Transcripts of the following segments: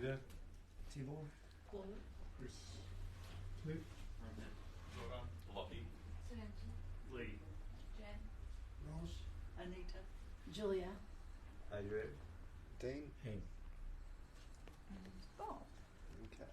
Peter, Tibor, Paul, Chris, Cliff, Jordan, Lockie, Samantha, Lee, Jen, Ross, Anita, Julia, Adrian. Dean. Hank. and Bob. Okay.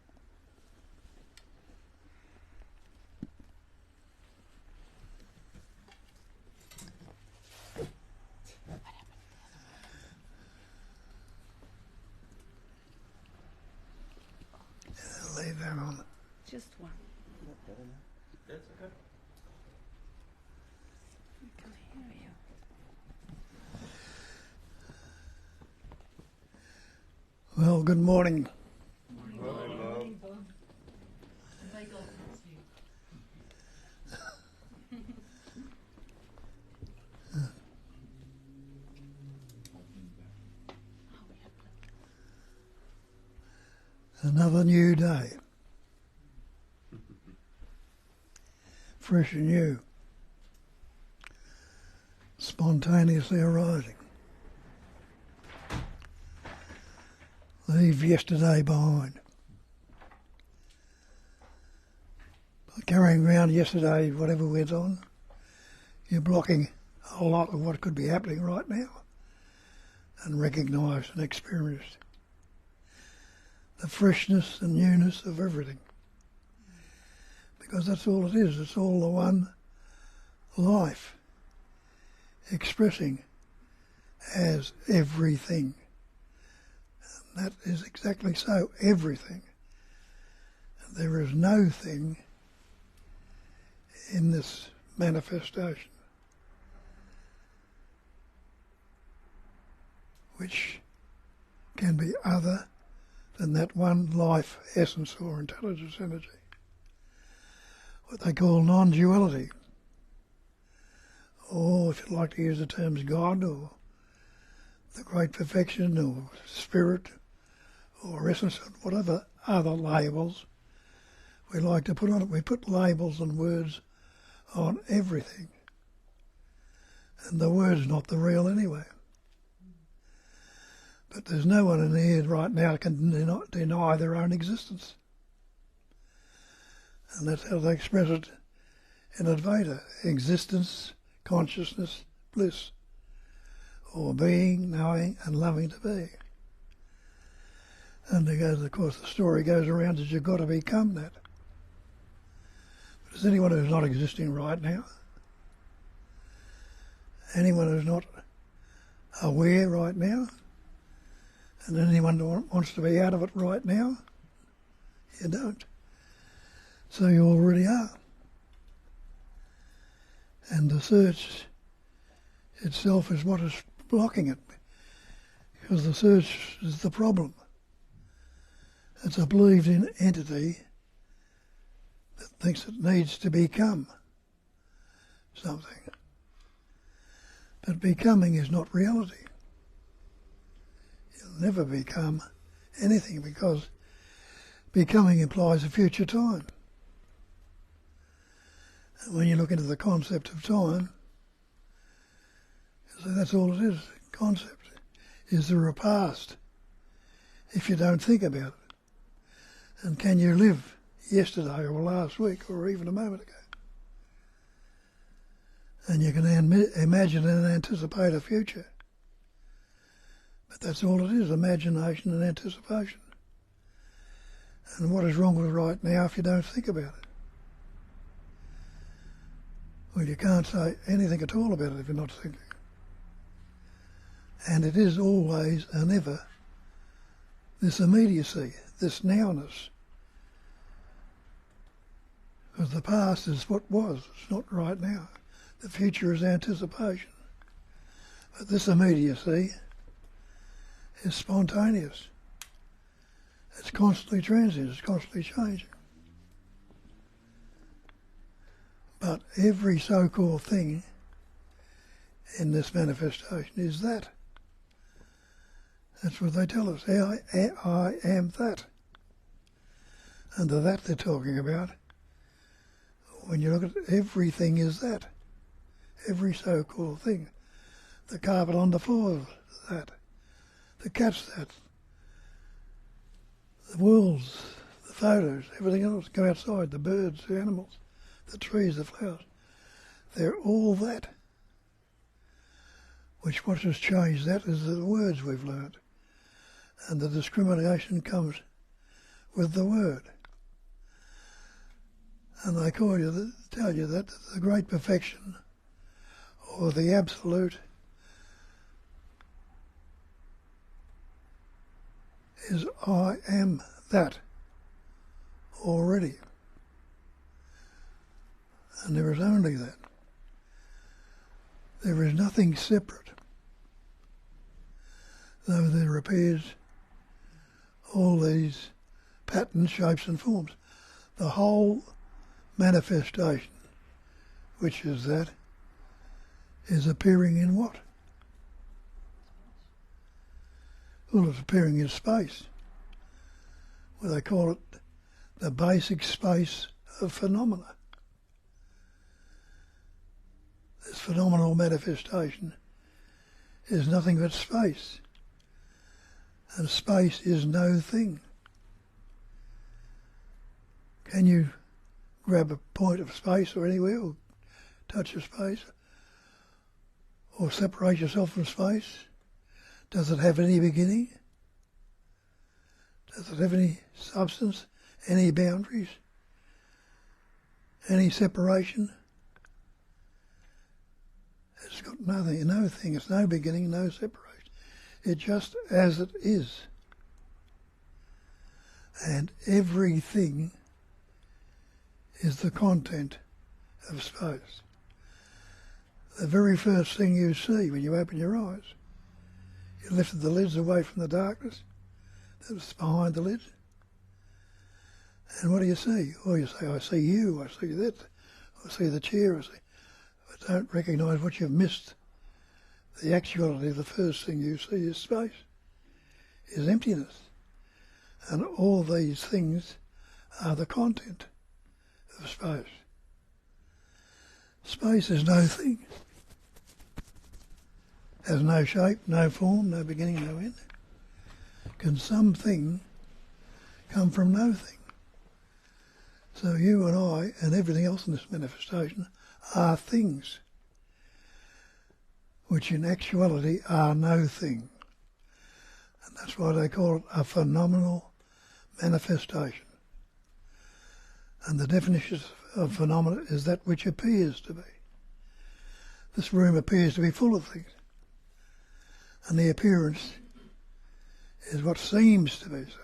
Leave that on. Just one. That's okay. I can hear you. Well, good morning. Morning, Bob. Bob. They got past you. Another new day. Fresh and new. Spontaneously arising. Leave yesterday behind. By carrying around yesterday, whatever went on, you're blocking a lot of what could be happening right now and recognised and experienced. The freshness and newness of everything. Because that's all it is. It's all the one life expressing as everything. And that is exactly so, everything. And there is no thing in this manifestation which can be other than that one life essence or intelligence energy. What they call non-duality. Or if you like to use the terms God or the great perfection or spirit or essence, whatever other labels we like to put on it. We put labels and words on everything. And the word's not the real anyway. But there's no one in here right now that can deny their own existence. And that's how they express it in Advaita. Existence, consciousness, bliss. Or being, knowing and loving to be. And there goes, of course, the story goes around that you've got to become that. But is anyone who's not existing right now? Anyone who's not aware right now? And anyone who wants to be out of it right now? You don't. So you already are. And the search itself is what is blocking it. Because the search is the problem. It's a believed in entity that thinks it needs to become something. But becoming is not reality. You'll never become anything because becoming implies a future time. And when you look into the concept of time, so that's all it is, concept. Is there a past if you don't think about it? And can you live yesterday or last week or even a moment ago? And you can imagine and anticipate a future. But that's all it is, imagination and anticipation. And what is wrong with right now if you don't think about it? Well, you can't say anything at all about it if you're not thinking. And it is always and ever this immediacy, this nowness. Because the past is what was, it's not right now. The future is anticipation. But this immediacy is spontaneous. It's constantly transient, it's constantly changing. But every so-called thing in this manifestation is that. That's what they tell us. I am that. And the that they're talking about, when you look at it, everything is that. Every so-called thing. The carpet on the floor is that. The cat's that. the worlds, the photos, everything else, go outside, the birds, the animals, the trees, the flowers. They're all that. What has changed that is the words we've learnt. And the discrimination comes with the word. And they tell you that the great perfection or the absolute is I am that already. And there is only that. There is nothing separate, though there appears all these patterns, shapes and forms. The whole manifestation, which is that, is appearing in what? Well, it's appearing in space. Well, they call it the basic space of phenomena. This phenomenal manifestation is nothing but space. And space is no thing. Can you grab a point of space or anywhere, or touch a space, or separate yourself from space? Does it have any beginning? Does it have any substance, any boundaries, any separation? It's got nothing, no thing. It's no beginning, no separation. It's just as it is. And everything is the content of space. The very first thing you see when you open your eyes, you lifted the lids away from the darkness that was behind the lids. And what do you see? Well, you say, I see you, I see that, I see the chair, I don't recognise what you've missed. The actuality of the first thing you see is space, is emptiness. And all these things are the content of space. Space is no thing. Has no shape, no form, no beginning, no end. Can something come from no thing? So you and I and everything else in this manifestation are things, which in actuality are no thing. And that's why they call it a phenomenal manifestation. And the definition of phenomena is that which appears to be. This room appears to be full of things. And the appearance is what seems to be so.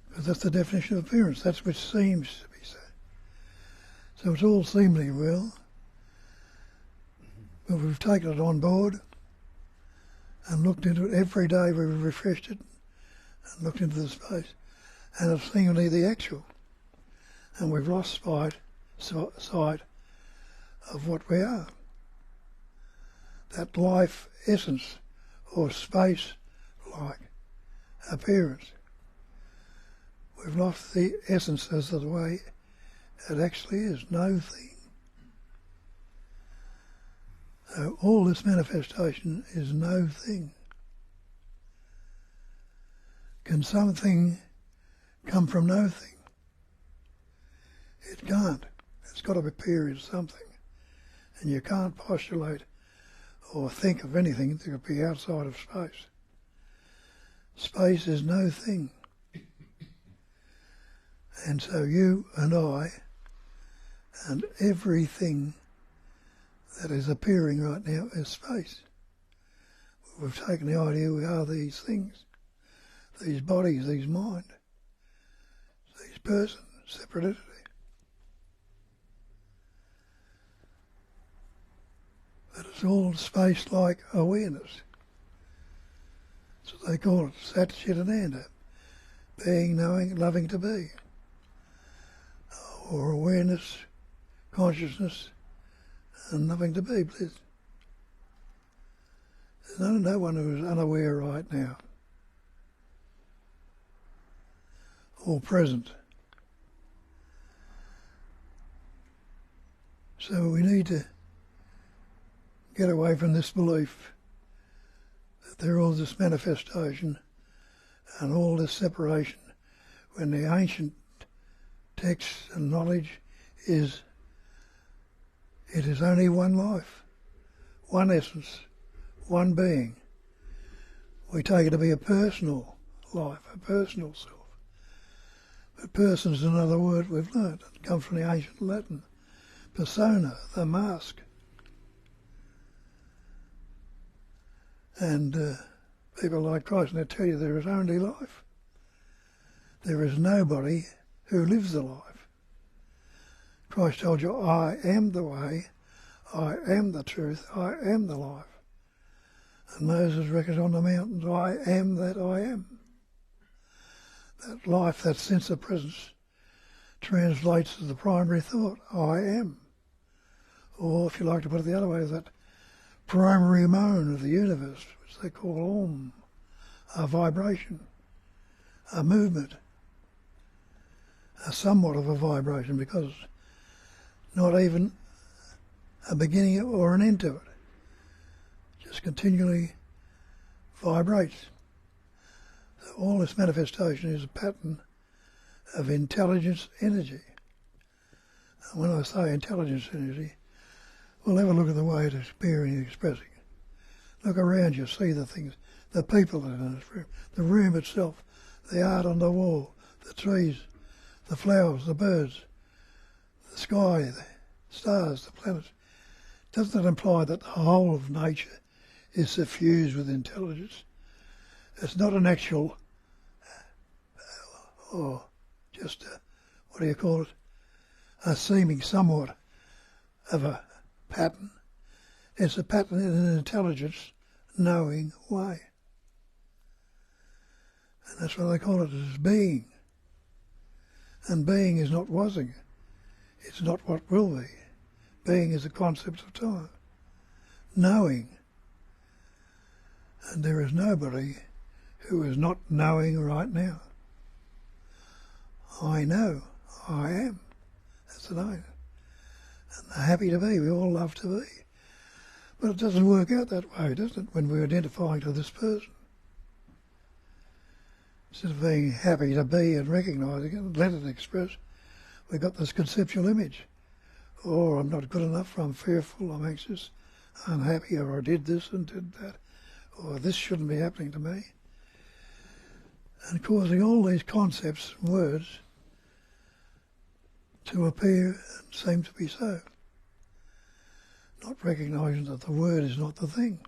Because that's the definition of appearance, that's which seems to be so. So it's all seemingly real. But we've taken it on board and looked into it every day. We've refreshed it and looked into the space. And it's seemingly the actual. And we've lost sight of what we are. That life essence or space-like appearance. We've lost the essence as of the way it actually is, no thing. So all this manifestation is no thing. Can something come from no thing? It can't. It's got to appear in something. And you can't postulate or think of anything that could be outside of space. Space is no thing. And so you and I and everything that is appearing right now is space. We've taken the idea we are these things, these bodies, these mind, these persons, separate entity. But it's all space-like awareness. That's what they call it, Sat Chitananda, being, knowing, loving to be. Or awareness, consciousness, and loving to be, bliss. There's no one who is unaware right now. Or present. So we need to get away from this belief that there is this manifestation and all this separation, when the ancient texts and knowledge is, it is only one life, one essence, one being. We take it to be a personal life, a personal self. But person is another word we've learnt. It comes from the ancient Latin. Persona, the mask. And people like Christ, and they tell you there is only life. There is nobody who lives the life. Christ told you, I am the way, I am the truth, I am the life. And Moses reckons on the mountains, I am that I am. That life, that sense of presence, translates to the primary thought, I am. Or, if you like to put it the other way, that primary moan of the universe, which they call Om, a vibration, a movement, a somewhat of a vibration, because not even a beginning or an end to it, just continually vibrates. So all this manifestation is a pattern of intelligence energy. And when I say intelligence energy, we'll have a look at the way it is appearing and expressing. Look around you, see the things, the people that are in this room, the room itself, the art on the wall, the trees, the flowers, the birds, the sky, the stars, the planets. Doesn't it imply that the whole of nature is suffused with intelligence? It's not an actual, or just what do you call it, a seeming somewhat of a pattern. It's a pattern in an intelligence knowing way. And that's what they call it, as being. And being is not wasing. It's not what will be. Being is a concept of time. Knowing. And there is nobody who is not knowing right now. I know. I am. That's the name. And happy to be. We all love to be. But it doesn't work out that way, does it, when we're identifying to this person? Instead of being happy to be and recognising it and let it express, we've got this conceptual image. Or I'm not good enough, I'm fearful, I'm anxious, unhappy, or I did this and did that, or this shouldn't be happening to me. And causing all these concepts and words to appear and seem to be so. Not recognising that the word is not the thing.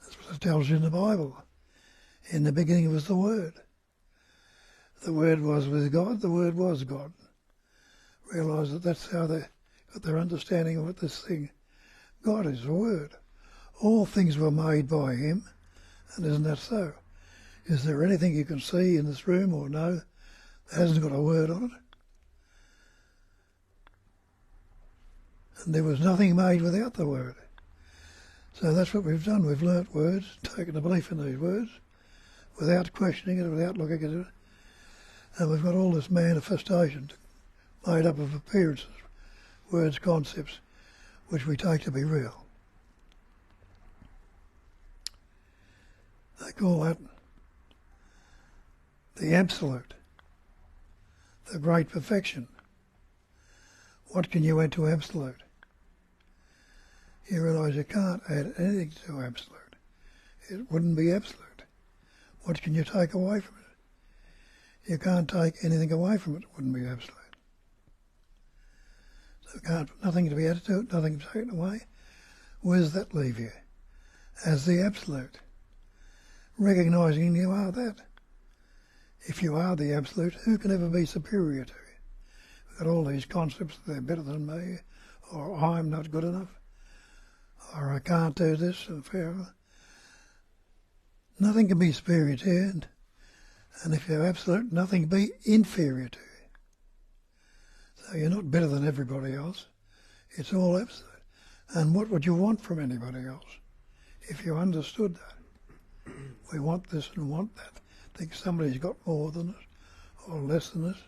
That's what it tells you in the Bible. In the beginning was the Word. The Word was with God, the Word was God. Realise that that's how they got their understanding of what this thing, God is the Word. All things were made by Him, and isn't that so? Is there anything you can see in this room or know that hasn't got a word on it? And there was nothing made without the Word. So that's what we've done. We've learnt words, taken a belief in these words, without questioning it, without looking at it. And we've got all this manifestation made up of appearances, words, concepts, which we take to be real. They call that the absolute, the great perfection. What can you add to absolute? You realise you can't add anything to absolute. It wouldn't be absolute. What can you take away from it? You can't take anything away from it. It wouldn't be absolute. So nothing to be added to it, nothing taken away. Where does that leave you? As the absolute. Recognising you are that. If you are the absolute, who can ever be superior to you? We've got all these concepts that they're better than me, or I'm not good enough, or I can't do this, and forever. Nothing can be superior to you, and if you're absolute, nothing can be inferior to you. So you're not better than everybody else. It's all absolute. And what would you want from anybody else if you understood that? We want this and want that. Think somebody's got more than us, or less than us,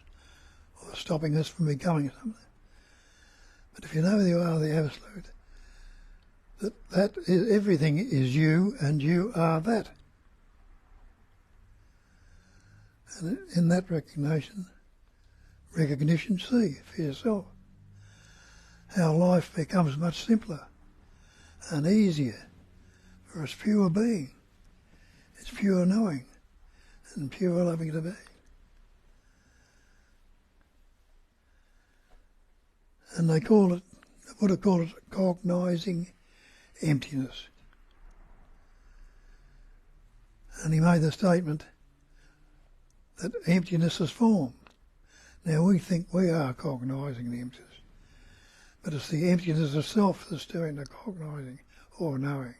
or stopping us from becoming something. But if you know you are the absolute, that is, everything is you, and you are that. And in that recognition, see for yourself how life becomes much simpler and easier for its pure being, its pure knowing and pure loving to be. And they call it, the Buddha called it cognising emptiness. And he made the statement that emptiness is form. Now we think we are cognising the emptiness, but it's the emptiness of self that's doing the cognising or knowing.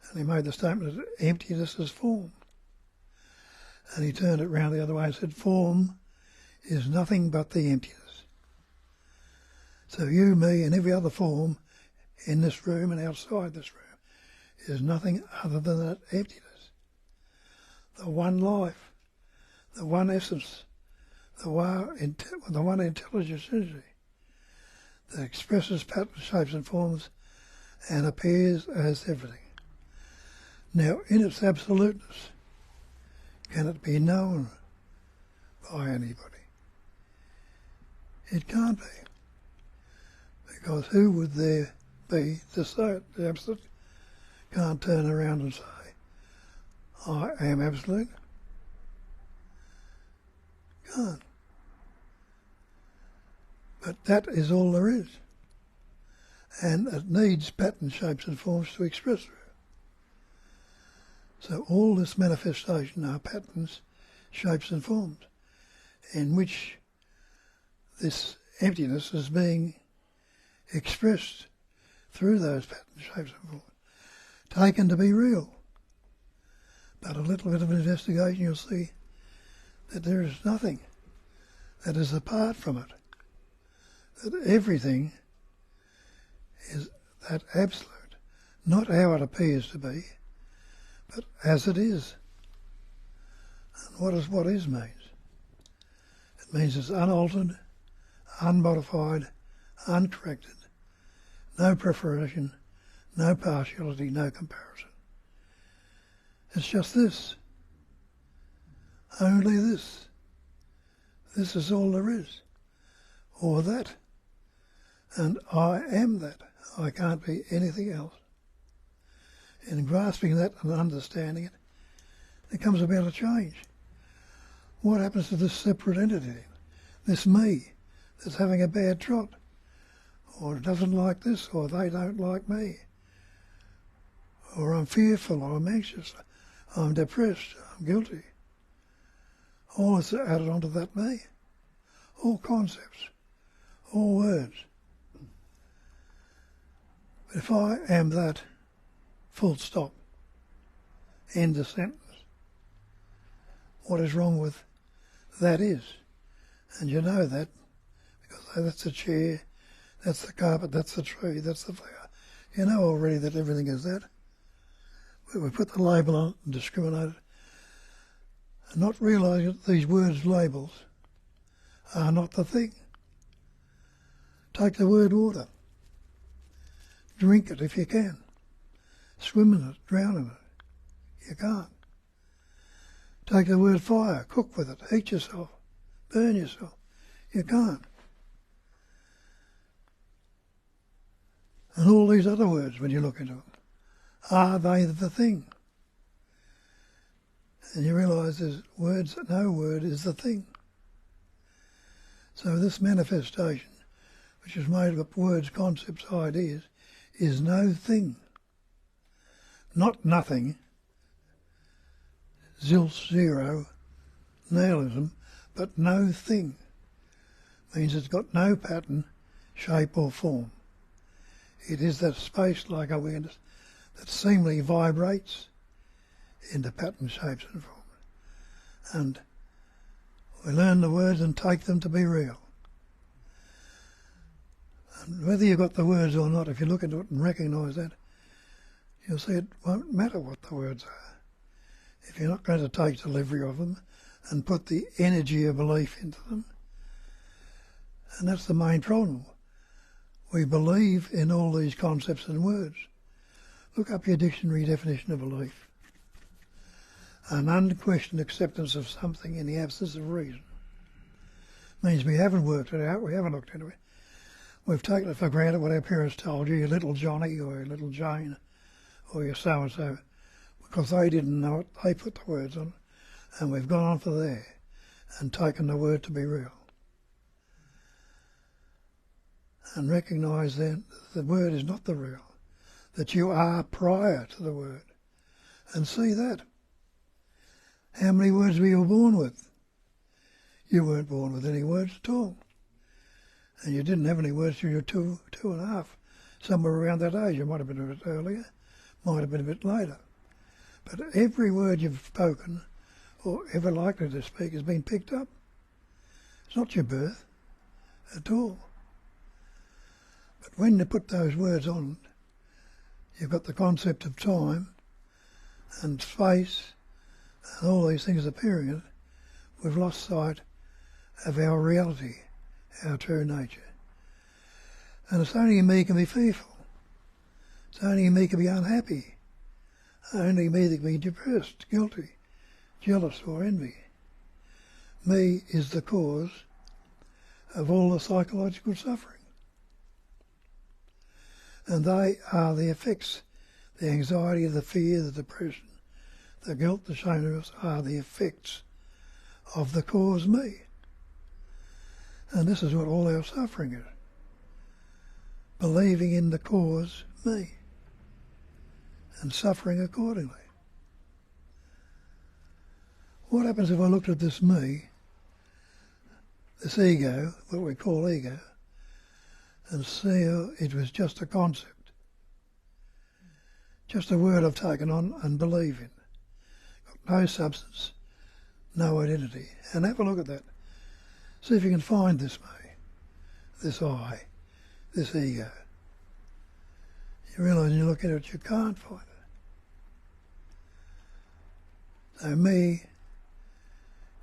And he made the statement that emptiness is form. And he turned it round the other way and said, form is nothing but the emptiness. So you, me, and every other form in this room and outside this room is nothing other than that emptiness. The one life, the one essence, the one intelligence energy that expresses patterns, shapes and forms and appears as everything. Now, in its absoluteness, can it be known by anybody? It can't be. Because who would there be to say it? The absolute can't turn around and say, I am absolute. Can't. But that is all there is. And it needs patterns, shapes and forms to express it. So all this manifestation are patterns, shapes and forms in which this emptiness is being expressed through those patterns, shapes and forms, taken to be real. But a little bit of investigation, you'll see that there is nothing that is apart from it. That everything is that absolute, not how it appears to be, but as it is. And what does what is means? It means it's unaltered, unmodified, uncorrected, no preparation, no partiality, no comparison. It's just this. Only this. This is all there is. Or that. And I am that. I can't be anything else. In grasping that and understanding it, there comes about a change. What happens to this separate entity, this me, that's having a bad trot, or doesn't like this, or they don't like me, or I'm fearful, or I'm anxious, I'm depressed, I'm guilty. All is added onto that me. All concepts, all words. But if I am that, full stop, end the sentence. What is wrong with that is? And you know that, because that's the chair, that's the carpet, that's the tree, that's the flower. You know already that everything is that. But we put the label on it and discriminate it, and not realising that these words, labels, are not the thing. Take the word water. Drink it if you can. Swim in it, drown in it. You can't. Take the word fire, cook with it, heat yourself, burn yourself. You can't. And all these other words, when you look into them, are they the thing? And you realise there's words, no word is the thing. So this manifestation, which is made of words, concepts, ideas, is no thing. Not nothing, zilch, zero, nihilism, but no thing. Means it's got no pattern, shape or form. It is that space-like awareness that seemingly vibrates into pattern, shapes and forms. And we learn the words and take them to be real. And whether you've got the words or not, if you look into it and recognise that, you'll see it won't matter what the words are. If you're not going to take delivery of them and put the energy of belief into them. And that's the main problem. We believe in all these concepts and words. Look up your dictionary definition of belief. an unquestioned acceptance of something in the absence of reason. Means we haven't worked it out, we haven't looked into it. We've taken it for granted what our parents told you, your little Johnny or your little Jane or your so-and-so, because they didn't know it, they put the words on, and we've gone on for there and taken the word to be real. And recognise then that the word is not the real, that you are prior to the word. And see that. How many words were you born with? You weren't born with any words at all. And you didn't have any words till you were two and a half. Somewhere around that age. You might have been a bit earlier, might have been a bit later. But every word you've spoken, or ever likely to speak, has been picked up. It's not your birth at all. But when you put those words on, you've got the concept of time and space and all these things appearing in it. We've lost sight of our reality, our true nature. And it's only me can be fearful. It's only me can be unhappy. Only me that can be depressed, guilty, jealous or envy. Me is the cause of all the psychological suffering. And they are the effects. The anxiety, the fear, the depression, the guilt, the shame are the effects of the cause me. And this is what all our suffering is. Believing in the cause me and suffering accordingly. What happens if I looked at this me, this ego, what we call ego, and see it was just a concept, just a word I've taken on and believe in. Got no substance, no identity. And have a look at that. See if you can find this me, this I, this ego. You realise when you look at it, you can't find it. So me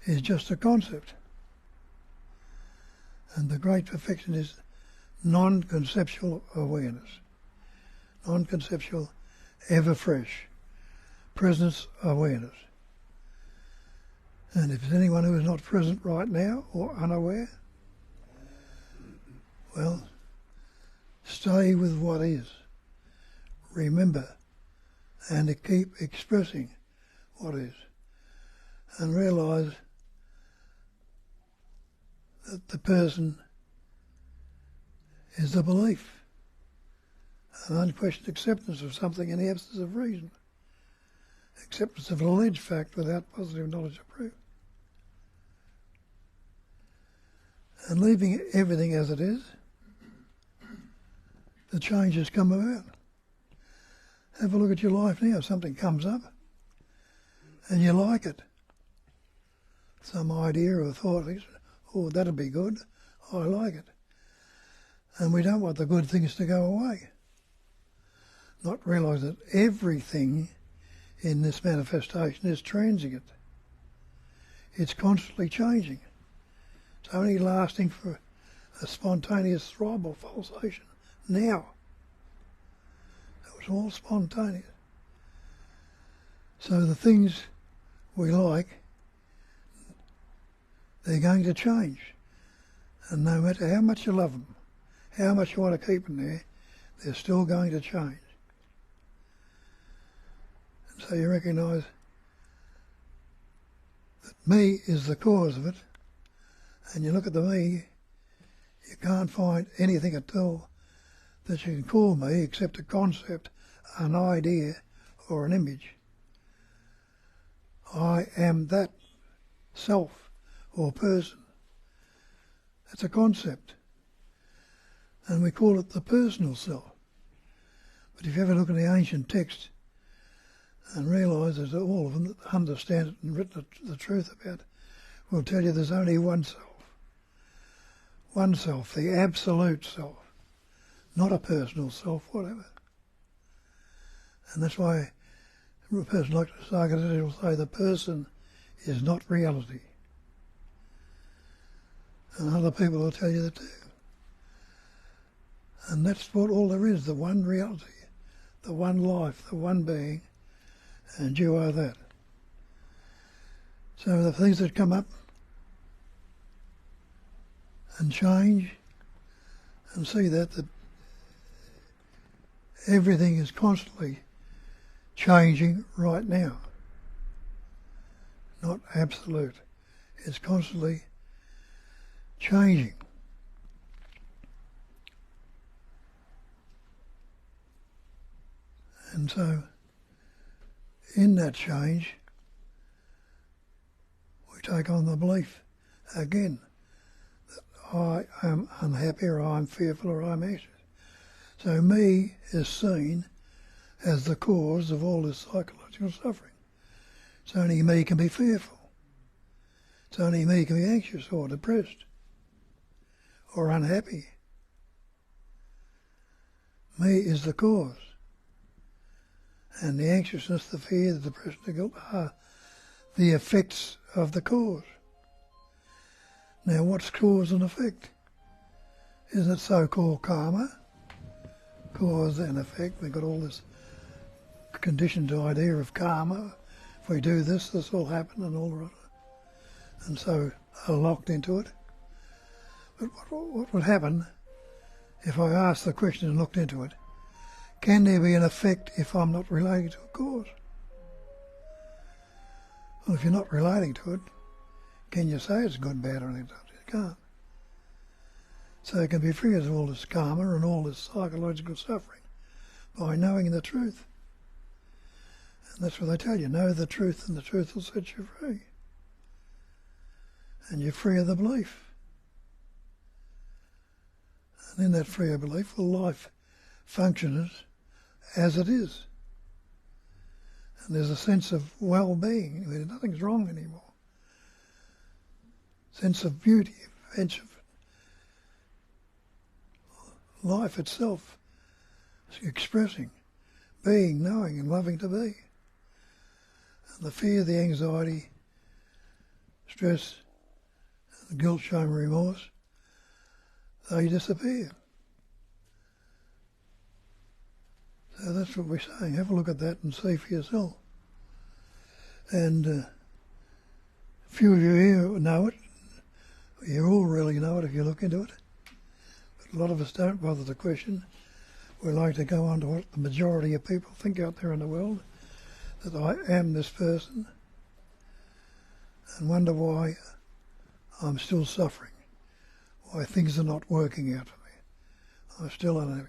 is just a concept. And the great perfection is non-conceptual awareness. Non-conceptual, ever fresh, presence awareness. And if there's anyone who is not present right now or unaware, well, stay with what is. Remember and to keep expressing what is. And realise that the person is the belief, an unquestioned acceptance of something in the absence of reason, acceptance of an alleged fact without positive knowledge or proof. And leaving everything as it is, the changes come about. Have a look at your life now. Something comes up and you like it. Some idea or thought, oh, that'd be good. I like it. And we don't want the good things to go away. Not realise that everything in this manifestation is transient. It's constantly changing. It's only lasting for a spontaneous throb or pulsation now. It was all spontaneous. So the things we like, they're going to change. And no matter how much you love them, how much you want to keep them there, they're still going to change. And so you recognise that me is the cause of it, and you look at the me, you can't find anything at all that you can call me except a concept, an idea, or an image. I am that self or person. That's a concept. And we call it the personal self. But if you ever look at the ancient text and realise that all of them that understand it and written the truth about it will tell you there's only one self. One self, the absolute self. Not a personal self, whatever. And that's why a person like Nisargadatta will say the person is not reality. And other people will tell you that too. And that's what all there is, the one reality, the one life, the one being, and you are that. So the things that come up and change, and see that everything is constantly changing right now. Not absolute. It's constantly changing. And so, in that change, we take on the belief again that I am unhappy, or I'm fearful, or I'm anxious. So me is seen as the cause of all this psychological suffering. It's only me can be fearful. It's only me can be anxious or depressed or unhappy. Me is the cause. And the anxiousness, the fear, the depression, the guilt are the effects of the cause. Now what's cause and effect? Isn't it so-called karma? Cause and effect. We've got all this conditioned idea of karma. If we do this, this will happen, and all the rest. And so are locked into it. But what would happen if I asked the question and looked into it? Can there be an effect if I'm not relating to a cause? Well, if you're not relating to it, can you say it's good, bad, or anything? You can't. So it can be free of all this karma and all this psychological suffering by knowing the truth. And that's what they tell you, know the truth and the truth will set you free. And you're free of the belief. And in that free of belief, will life functions as it is. And there's a sense of well-being, where nothing's wrong anymore. Sense of beauty, sense of life itself expressing, being, knowing and loving to be. And the fear, the anxiety, stress, the guilt, shame, remorse, they disappear. So that's what we're saying. Have a look at that and see for yourself. And few of you here know it. You all really know it if you look into it. But a lot of us don't bother to question. We like to go on to what the majority of people think out there in the world, that I am this person, and wonder why I'm still suffering, why things are not working out for me. I'm still unhappy.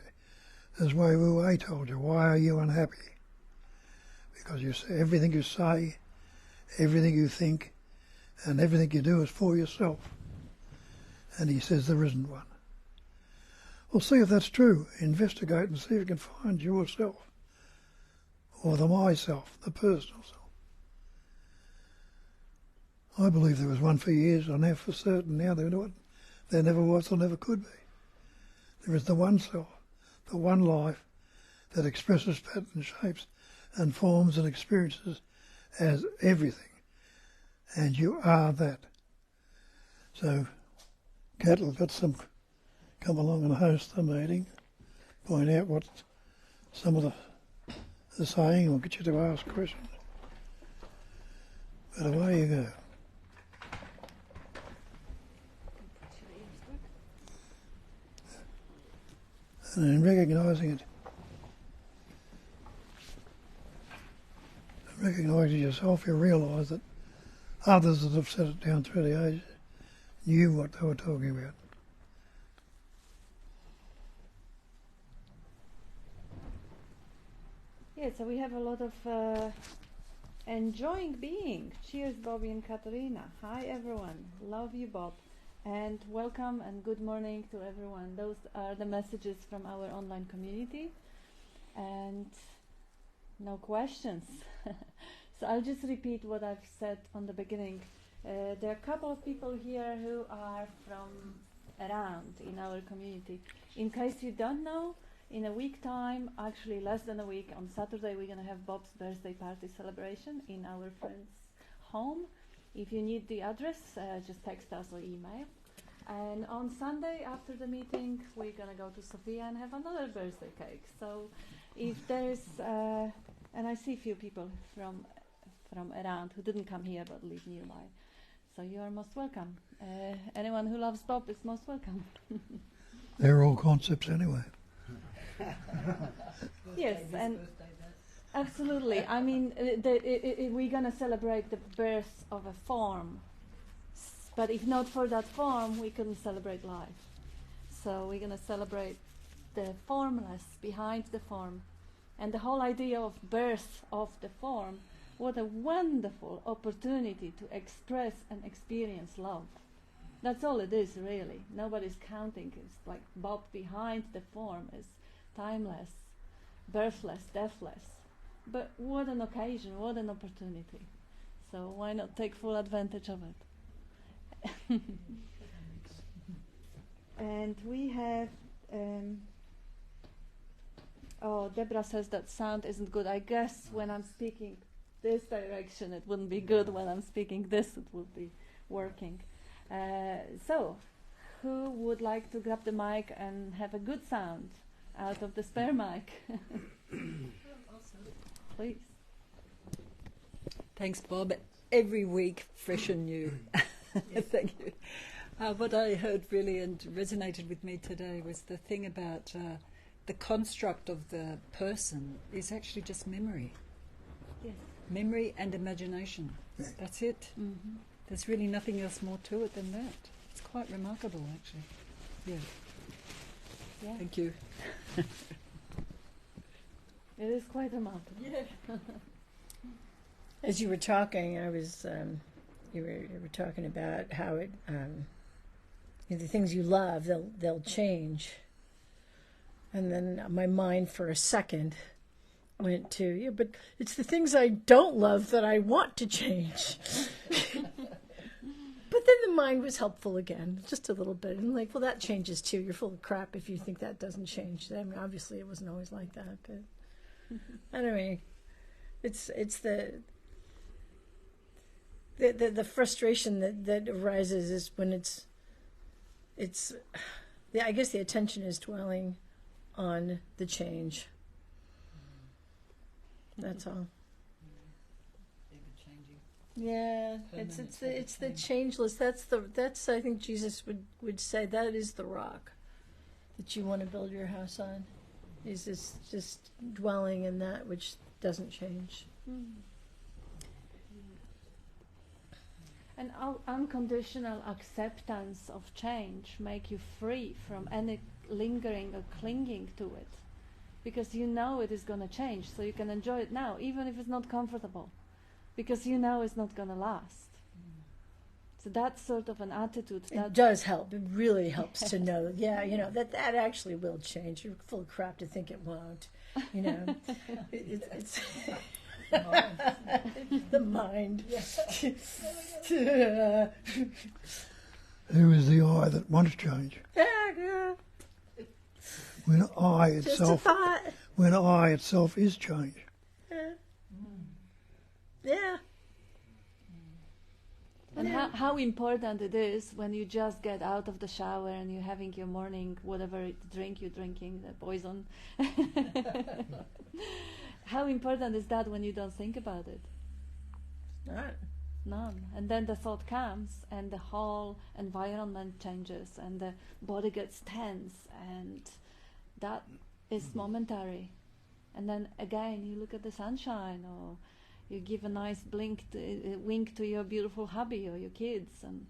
As Wei Wu Wei told you, why are you unhappy? Because you say, everything you say, everything you think, and everything you do is for yourself. And he says there isn't one. Well, see if that's true. Investigate and see if you can find yourself, or the myself, the personal self. I believe there was one for years. I know for certain now there never was or never could be. There is the one self, the one life that expresses patterns, shapes and forms and experiences as everything. And you are that. So, Kat will got some come along and host the meeting, point out what some of the saying, and we'll get you to ask questions. But away you go. And in recognising it, recognising yourself, you realise that others that have set it down through the ages knew what they were talking about. Yeah, so we have a lot of enjoying being. Cheers, Bobby and Katerina. Hi, everyone. Love you, Bob. And welcome and good morning to everyone. Those are the messages from our online community. And no questions. So I'll just repeat what I've said on the beginning. There are a couple of people here who are from around in our community. In case you don't know, in a week time, actually less than a week, on Saturday we're going to have Bob's birthday party celebration in our friend's home. If you need the address, just text us or email. And on Sunday after the meeting, we're going to go to Sofia and have another birthday cake. So if there's, and I see a few people from around who didn't come here but live nearby. So you are most welcome. Anyone who loves Bob is most welcome. They're all concepts anyway. Yes, and absolutely. I mean, we're going to celebrate the birth of a form. But if not for that form, we couldn't celebrate life. So we're going to celebrate the formless behind the form. And the whole idea of birth of the form, what a wonderful opportunity to express and experience love. That's all it is, really. Nobody's counting. It's like Bob behind the form is timeless, birthless, deathless. But what an occasion, what an opportunity. So why not take full advantage of it? And we have... Deborah says that sound isn't good. I guess when I'm speaking this direction, it wouldn't be good. When I'm speaking this, it would be working. So, who would like to grab the mic and have a good sound out of the spare mic? Please. Thanks, Bob. Every week, fresh and new. Thank you. What I heard really and resonated with me today was the thing about the construct of the person is actually just memory. Yes. Memory and imagination. That's it. Mm-hmm. There's really nothing else more to it than that. It's quite remarkable, actually. Yeah. Thank you. It is quite remarkable. Yeah. As you were talking, I was you were talking about how it the things you love they'll change, and then my mind for a second went to but it's the things I don't love that I want to change. But then the mind was helpful again, just a little bit. And like, well, that changes too. You're full of crap if you think that doesn't change. I mean, obviously it wasn't always like that, but anyway, it's the frustration that arises is when it's I guess the attention is dwelling on the change. That's all. Yeah, it's the changeless. That's I think Jesus would say that is the rock that you want to build your house on. Is this just dwelling in that which doesn't change. And unconditional acceptance of change make you free from any lingering or clinging to it, because you know it is going to change, so you can enjoy it now, even if it's not comfortable, because you know it's not going to last. So that's sort of an attitude. It does help. It really helps to know, that actually will change. You're full of crap to think it won't. It's the mind. Who is the I that wants change? When I itself, when I itself is change. Yeah. And how important it is when you just get out of the shower and you're having your morning, whatever drink you're drinking, the poison. How important is that when you don't think about it? None. And then the thought comes and the whole environment changes and the body gets tense, and that is momentary. And then again you look at the sunshine, or you give a nice wink to your beautiful hubby or your kids, and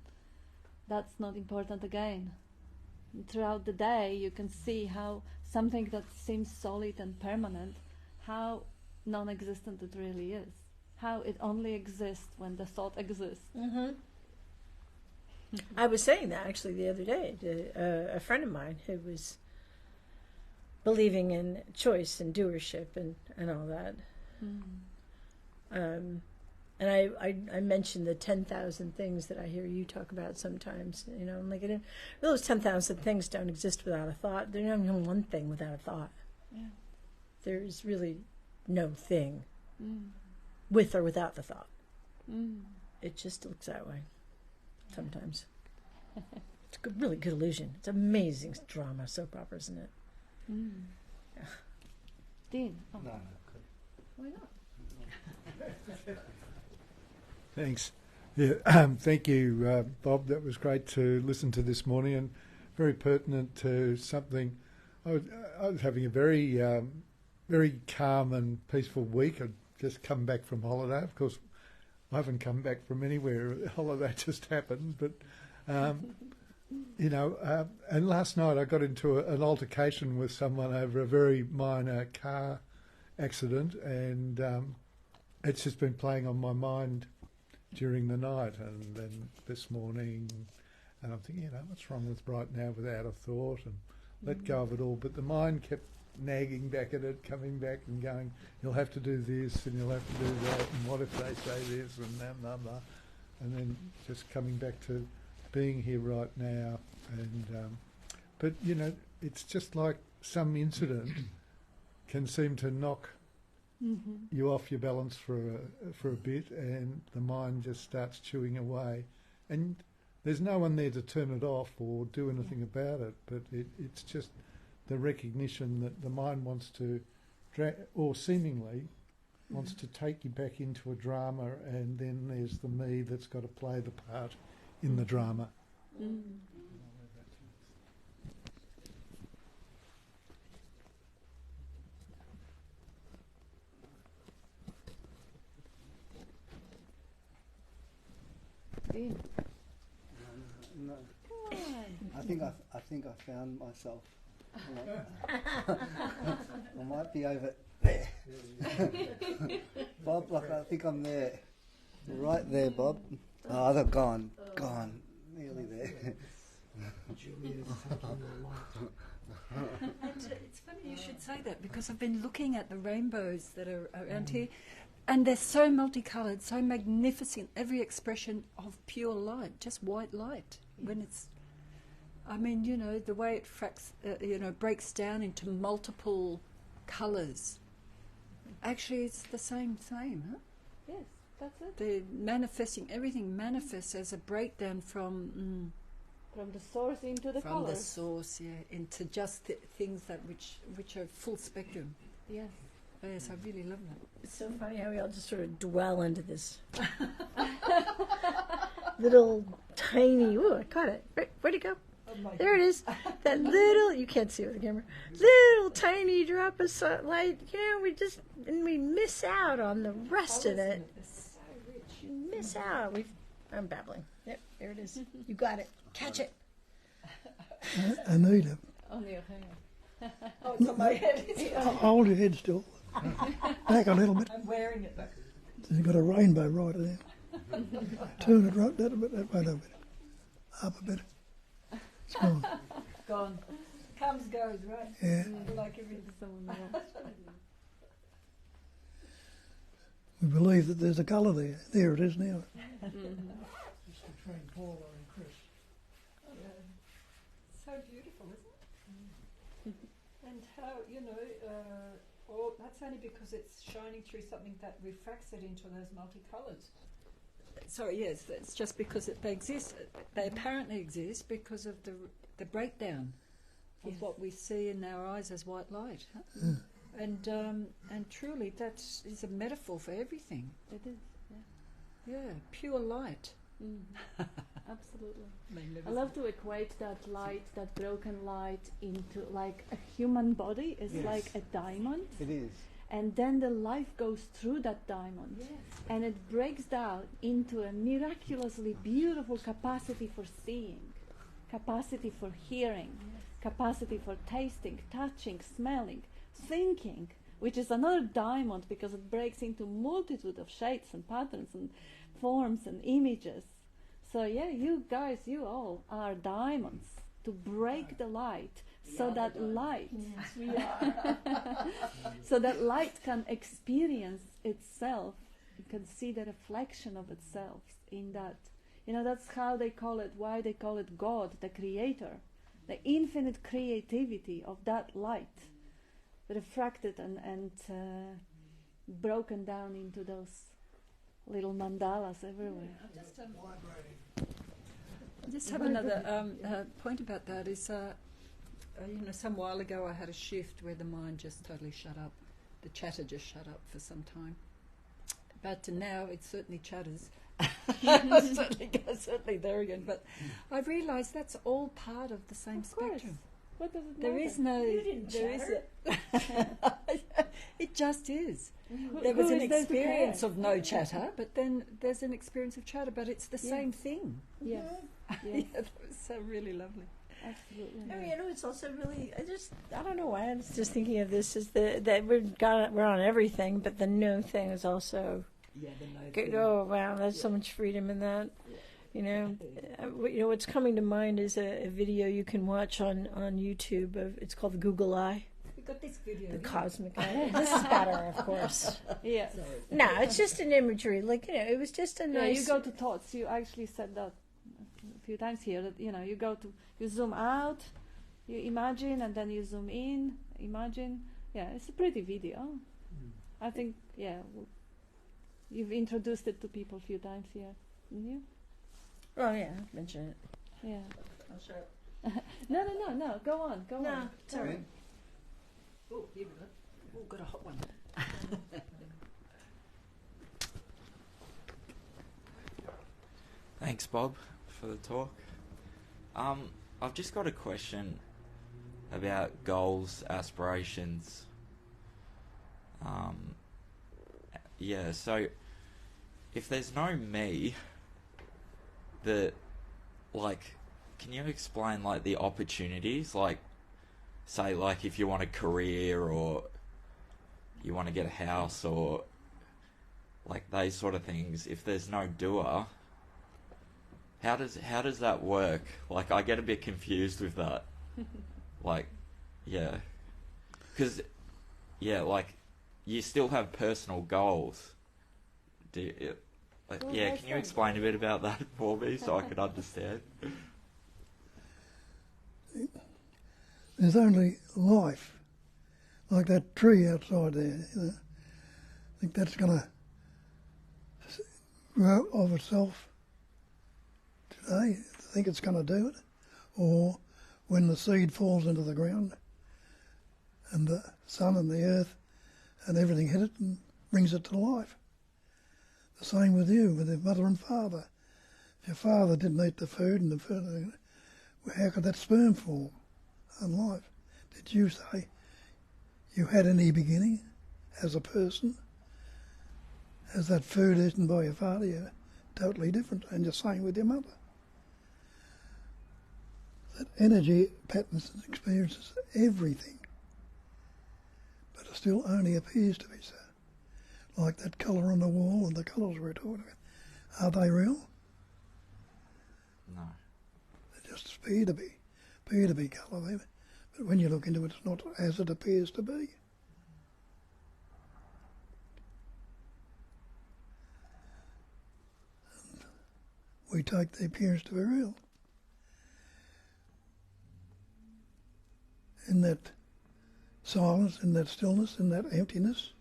that's not important again. And throughout the day you can see how something that seems solid and permanent, how non-existent it really is, how it only exists when the thought exists. I was saying that actually the other day to a friend of mine who was believing in choice and doership and all that. And I mentioned the 10,000 things that I hear you talk about sometimes. I'm like, those 10,000 things don't exist without a thought. There's not even one thing without a thought. Yeah. There's really no thing with or without the thought. It just looks that way sometimes. It's a really good illusion. It's amazing drama, soap opera, isn't it? Yeah. Dean? No. Why not? Thanks. Yeah, thank you, Bob. That was great to listen to this morning and very pertinent to something. I was having a very, very calm and peaceful week. I'd just come back from holiday. Of course, I haven't come back from anywhere. Holiday just happened, but and last night I got into an altercation with someone over a very minor car accident, and it's just been playing on my mind during the night, and then this morning, and I'm thinking, what's wrong with right now without a thought, and let go of it all. But the mind kept nagging back at it, coming back and going, you'll have to do this and you'll have to do that, and what if they say this, and blah, blah, blah. And then just coming back to being here right now. And but, it's just like some incident can seem to knock you off your balance for a bit, and the mind just starts chewing away, and there's no one there to turn it off or do anything about it. But it's just the recognition that the mind wants to, or seemingly wants to take you back into a drama, and then there's the me that's got to play the part in the drama. Dean. No. Come on. I think I found myself. I might be over there. Bob, I think I'm there. Right there, Bob. Oh, they're gone. Nearly there. And it's funny you should say that, because I've been looking at the rainbows that are around here, and they're so multicoloured, so magnificent, every expression of pure light, just white light. When it's, the way it breaks down into multiple colours. Actually, it's the same, huh? Yes, that's it. They're manifesting, everything manifests as a breakdown from the source into the from color. the source, into just things that which are full spectrum. Yes. Yes, I really love that. It's so funny how we all just sort of dwell into this little tiny. Ooh, I caught it. Where'd it go? There it is. That little, you can't see it with the camera, little tiny drop of sunlight. We miss out on the rest of it. You miss out. I'm babbling. Yep, there it is. You got it. Catch it. Anita, On your hair. Oh, it's on my head. hold your head still. Back a little bit. I'm wearing it back. So you've got a rainbow right there. Turn it right that a bit, that way a bit. Up a bit. It's gone. Gone. Comes, goes, right? Yeah. Like everything. We believe that there's a colour there. There it is now. Just between Paula and Chris. So beautiful, isn't it? And how, that's only because it's shining through something that refracts it into those multicolours. Sorry, yes, it's just because they exist. They apparently exist because of the breakdown of what we see in our eyes as white light. Huh? And truly, that is a metaphor for everything. It is, Yeah, pure light. absolutely. Magnificent. I love to equate that light, that broken light, into like a human body is like a diamond. It is. And then the life goes through that diamond. Yes. And it breaks down into a miraculously beautiful capacity for seeing, capacity for hearing, capacity for tasting, touching, smelling, thinking, which is another diamond because it breaks into multitude of shapes and patterns and forms and images. So you guys, you all are diamonds to break the light, so that light, so that light can experience itself, it can see the reflection of itself in that. That's how they call it, why they call it God, the creator, the infinite creativity of that light, refracted and broken down into those little mandalas everywhere. I just have another point about that is, some while ago I had a shift where the mind just totally shut up. The chatter just shut up for some time. But now it certainly chatters, certainly there again. But I realised that's all part of the same Of course. spectrum. What does it There matter? is no. You didn't there is chatter. it just is. Who- There was who an is there to experience care? of no chatter, but then there's an experience of chatter, but it's the Yeah. same thing. Yes, Yeah, yes, that was so really lovely. absolutely. I mean, it's also really. I don't know why. I was just thinking of this as that we're on everything, but the no thing is also. Yeah, the no Good. thing. Oh wow, there's so much freedom in that. You know, what's coming to mind is a video you can watch on YouTube. It's called the Google Eye, We got this video. the here. cosmic eye. This is better, of course. Yes. No, it's just an imagery. Like it was just a Yeah, nice. you go to thoughts. You actually said that a few times here. That you zoom out, you imagine, and then you zoom in, imagine. Yeah, it's a pretty video. I think. Yeah, you've introduced it to people a few times here, didn't you? Oh yeah, mention it. Yeah. I'll show. No. Go on. No, sorry. Oh, here we go. Oh, got a hot one. Thanks, Bob, for the talk. I've just got a question about goals, aspirations. Yeah, so if there's no me, can you explain like the opportunities? Like, say, like if you want a career or you want to get a house or like those sort of things. If there's no doer, how does that work? Like, I get a bit confused with that. Like, yeah, because like you still have personal goals. Well, yeah, that's can you fine. explain a bit about that for me so I can understand? There's only life, like that tree outside there. I think that's going to grow of itself today. I think it's going to do it. Or when the seed falls into the ground and the sun and the earth and everything hit it and brings it to life. The same with you, with your mother and father. If your father didn't eat the food and the food, how could that sperm form and life? Did you say you had any beginning as a person? As that food eaten by your father, you're totally different, and the same with your mother. That energy patterns and experiences everything, but it still only appears to be so. Like that colour on the wall and the colours we're talking about. Are they real? No. They just appear to be colour. But when you look into it, it's not as it appears to be. And we take the appearance to be real. In that silence, in that stillness, in that emptiness,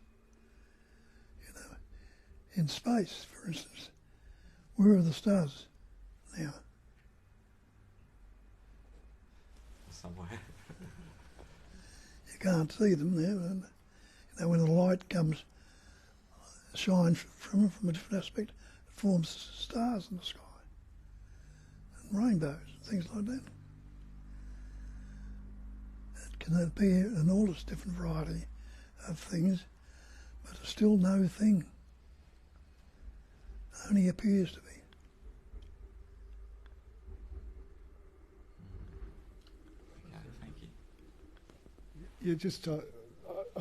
in space, for instance, where are the stars now? Somewhere. You can't see them now. And, when the light shines from a different aspect, it forms stars in the sky and rainbows and things like that. It can appear in all this different variety of things, but it's still no thing. Only appears to be. Okay, thank you. You're just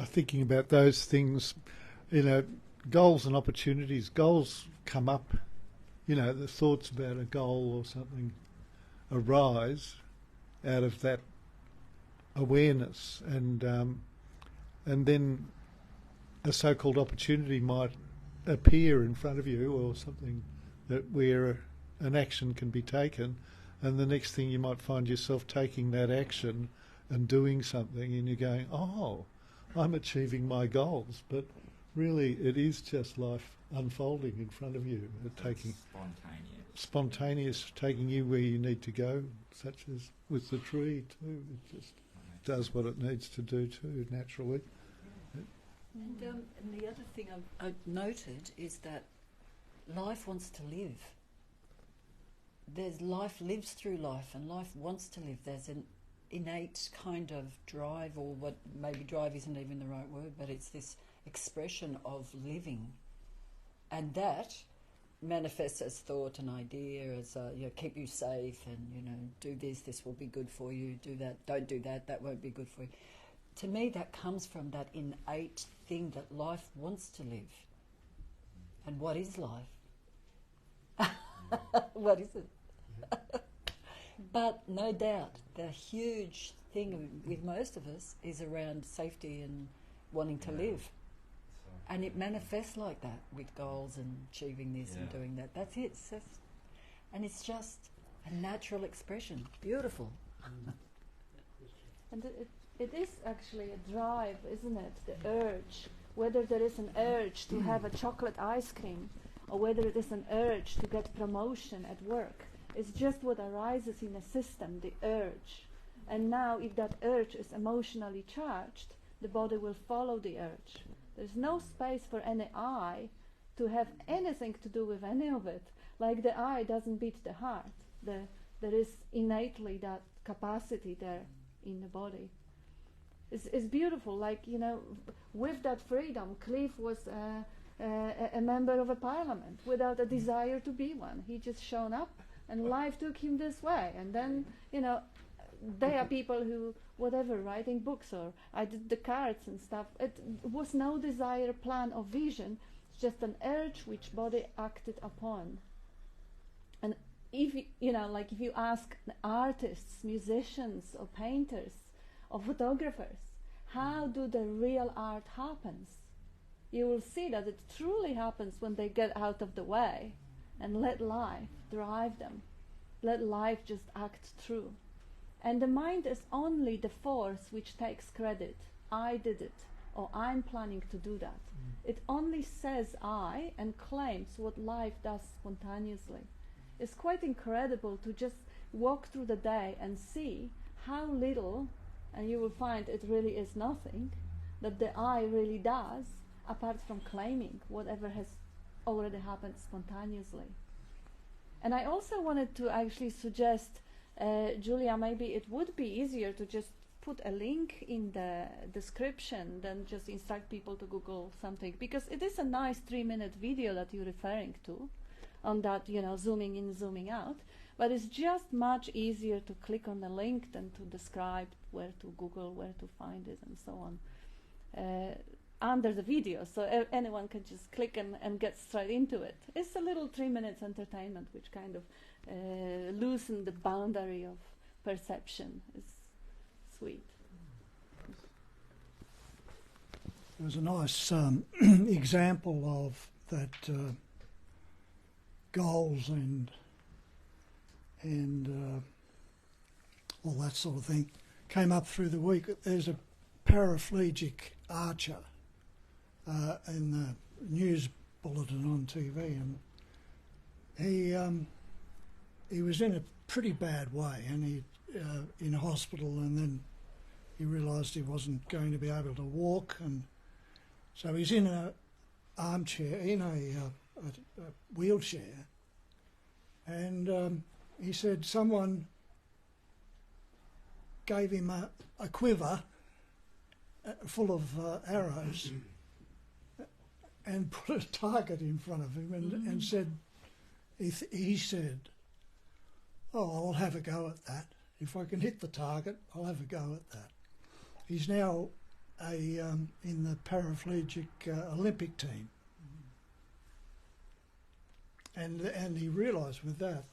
thinking about those things, goals and opportunities. Goals come up, the thoughts about a goal or something arise out of that awareness, and then a so-called opportunity might appear in front of you, or something where an action can be taken, and the next thing you might find yourself taking that action and doing something, and you're going, oh, I'm achieving my goals, but really it is just life unfolding in front of you, spontaneous, taking you where you need to go, such as with the tree too. It just does what it needs to do too, naturally. And the other thing I've noted is that life wants to live. There's life lives through life, and life wants to live. There's an innate kind of drive, or what maybe drive isn't even the right word, but it's this expression of living, and that manifests as thought and idea, as keep you safe, and do this, this will be good for you. Do that, don't do that, that won't be good for you. To me, that comes from that innate thing that life wants to live. And what is life? What is it? But no doubt, the huge thing with most of us is around safety and wanting to live. And it manifests like that with goals and achieving this and doing that. That's it. And it's just a natural expression. Beautiful. And it is actually a drive, isn't it? The urge. Whether there is an urge to have a chocolate ice cream, or whether it is an urge to get promotion at work. It's just what arises in a system, the urge. And now if that urge is emotionally charged, the body will follow the urge. There's no space for any I to have anything to do with any of it. Like the I doesn't beat the heart. There is innately that capacity there in the body. It's beautiful. Like, with that freedom, Cliff was a member of a parliament without a desire to be one. He just shown up, and life took him this way. And then, there are people who, writing books, or I did the cards and stuff. It was no desire, plan, or vision. It's just an urge which body acted upon. And if if you ask artists, musicians, or painters, or photographers, how do the real art happens? You will see that it truly happens when they get out of the way and let life drive them. Let life just act through. And the mind is only the force which takes credit. I did it, or I'm planning to do that. It only says I and claims what life does spontaneously. It's quite incredible to just walk through the day and see how little, and you will find it really is nothing, that the I really does, apart from claiming whatever has already happened spontaneously. And I also wanted to actually suggest, Julia, maybe it would be easier to just put a link in the description than just instruct people to Google something, because it is a nice 3-minute video that you're referring to on that, zooming in, zooming out. But it's just much easier to click on the link than to describe where to Google, where to find it, and so on. Under the video, so anyone can just click and get straight into it. It's a little 3 minutes entertainment, which kind of loosen the boundary of perception. It's sweet. There's a nice example of that goals and all that sort of thing came up through the week. There's a paraplegic archer in the news bulletin on TV, and he was in a pretty bad way, and he in hospital, and then he realised he wasn't going to be able to walk, and so he's in a armchair, in a wheelchair, and he said someone gave him a quiver full of arrows and put a target in front of him and said, he said, "Oh, I'll have a go at that. If I can hit the target, I'll have a go at that." He's now in the paraplegic Olympic team. And he realised with that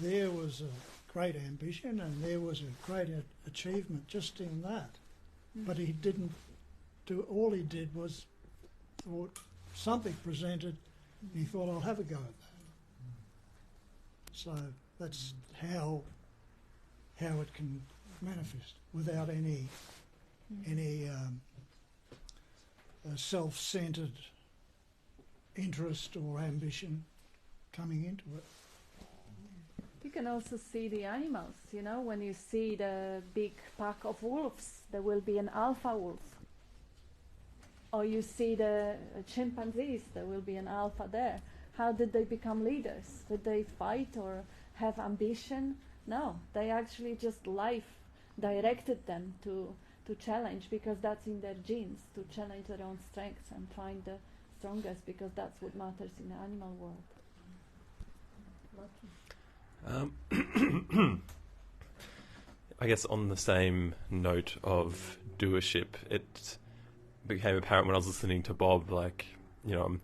there was a great ambition and there was a great achievement just in that. But he didn't do, all he did was thought something presented, and he thought, I'll have a go at that. So that's how it can manifest without any self-centered interest or ambition coming into it. You can also see the animals, when you see the big pack of wolves, there will be an alpha wolf. Or you see the chimpanzees, there will be an alpha there. How did they become leaders? Did they fight or have ambition? No, they actually just life directed them to challenge, because that's in their genes, to challenge their own strengths and find the strongest, because that's what matters in the animal world. I guess on the same note of doership, it became apparent when I was listening to Bob, like, you know, I'm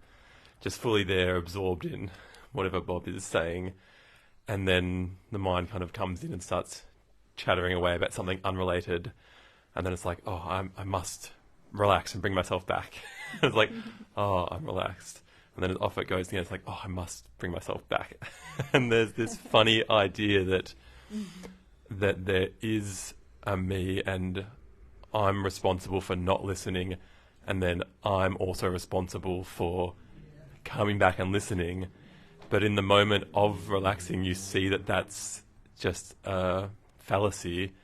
just fully there, absorbed in whatever Bob is saying, and then the mind kind of comes in and starts chattering away about something unrelated, and then it's like, oh, I must relax and bring myself back. It's like, oh, I'm relaxed. And then off it goes again. It's like, oh, I must bring myself back. And there's this funny idea that that there is a me, and I'm responsible for not listening, and then I'm also responsible for coming back and listening. But in the moment of relaxing, you see that that's just a fallacy,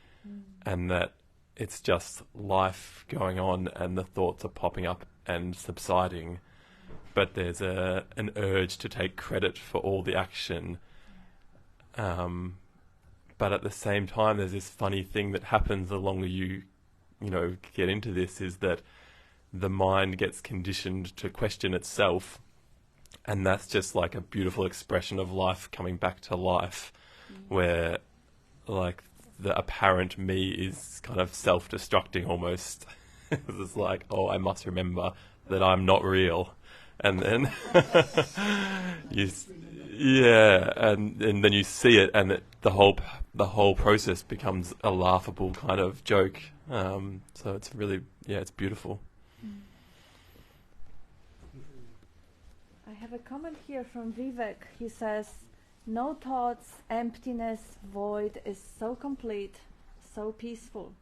and that it's just life going on, and the thoughts are popping up and subsiding. But there's an urge to take credit for all the action. But at the same time, there's this funny thing that happens the longer you get into this, is that the mind gets conditioned to question itself, and that's just like a beautiful expression of life coming back to life, where like the apparent me is kind of self-destructing almost. It's like, oh, I must remember that I'm not real. And then and then you see it, and the whole process becomes a laughable kind of joke. So it's really, it's beautiful. I have a comment here from Vivek. He says, no thoughts, emptiness, void is so complete, so peaceful.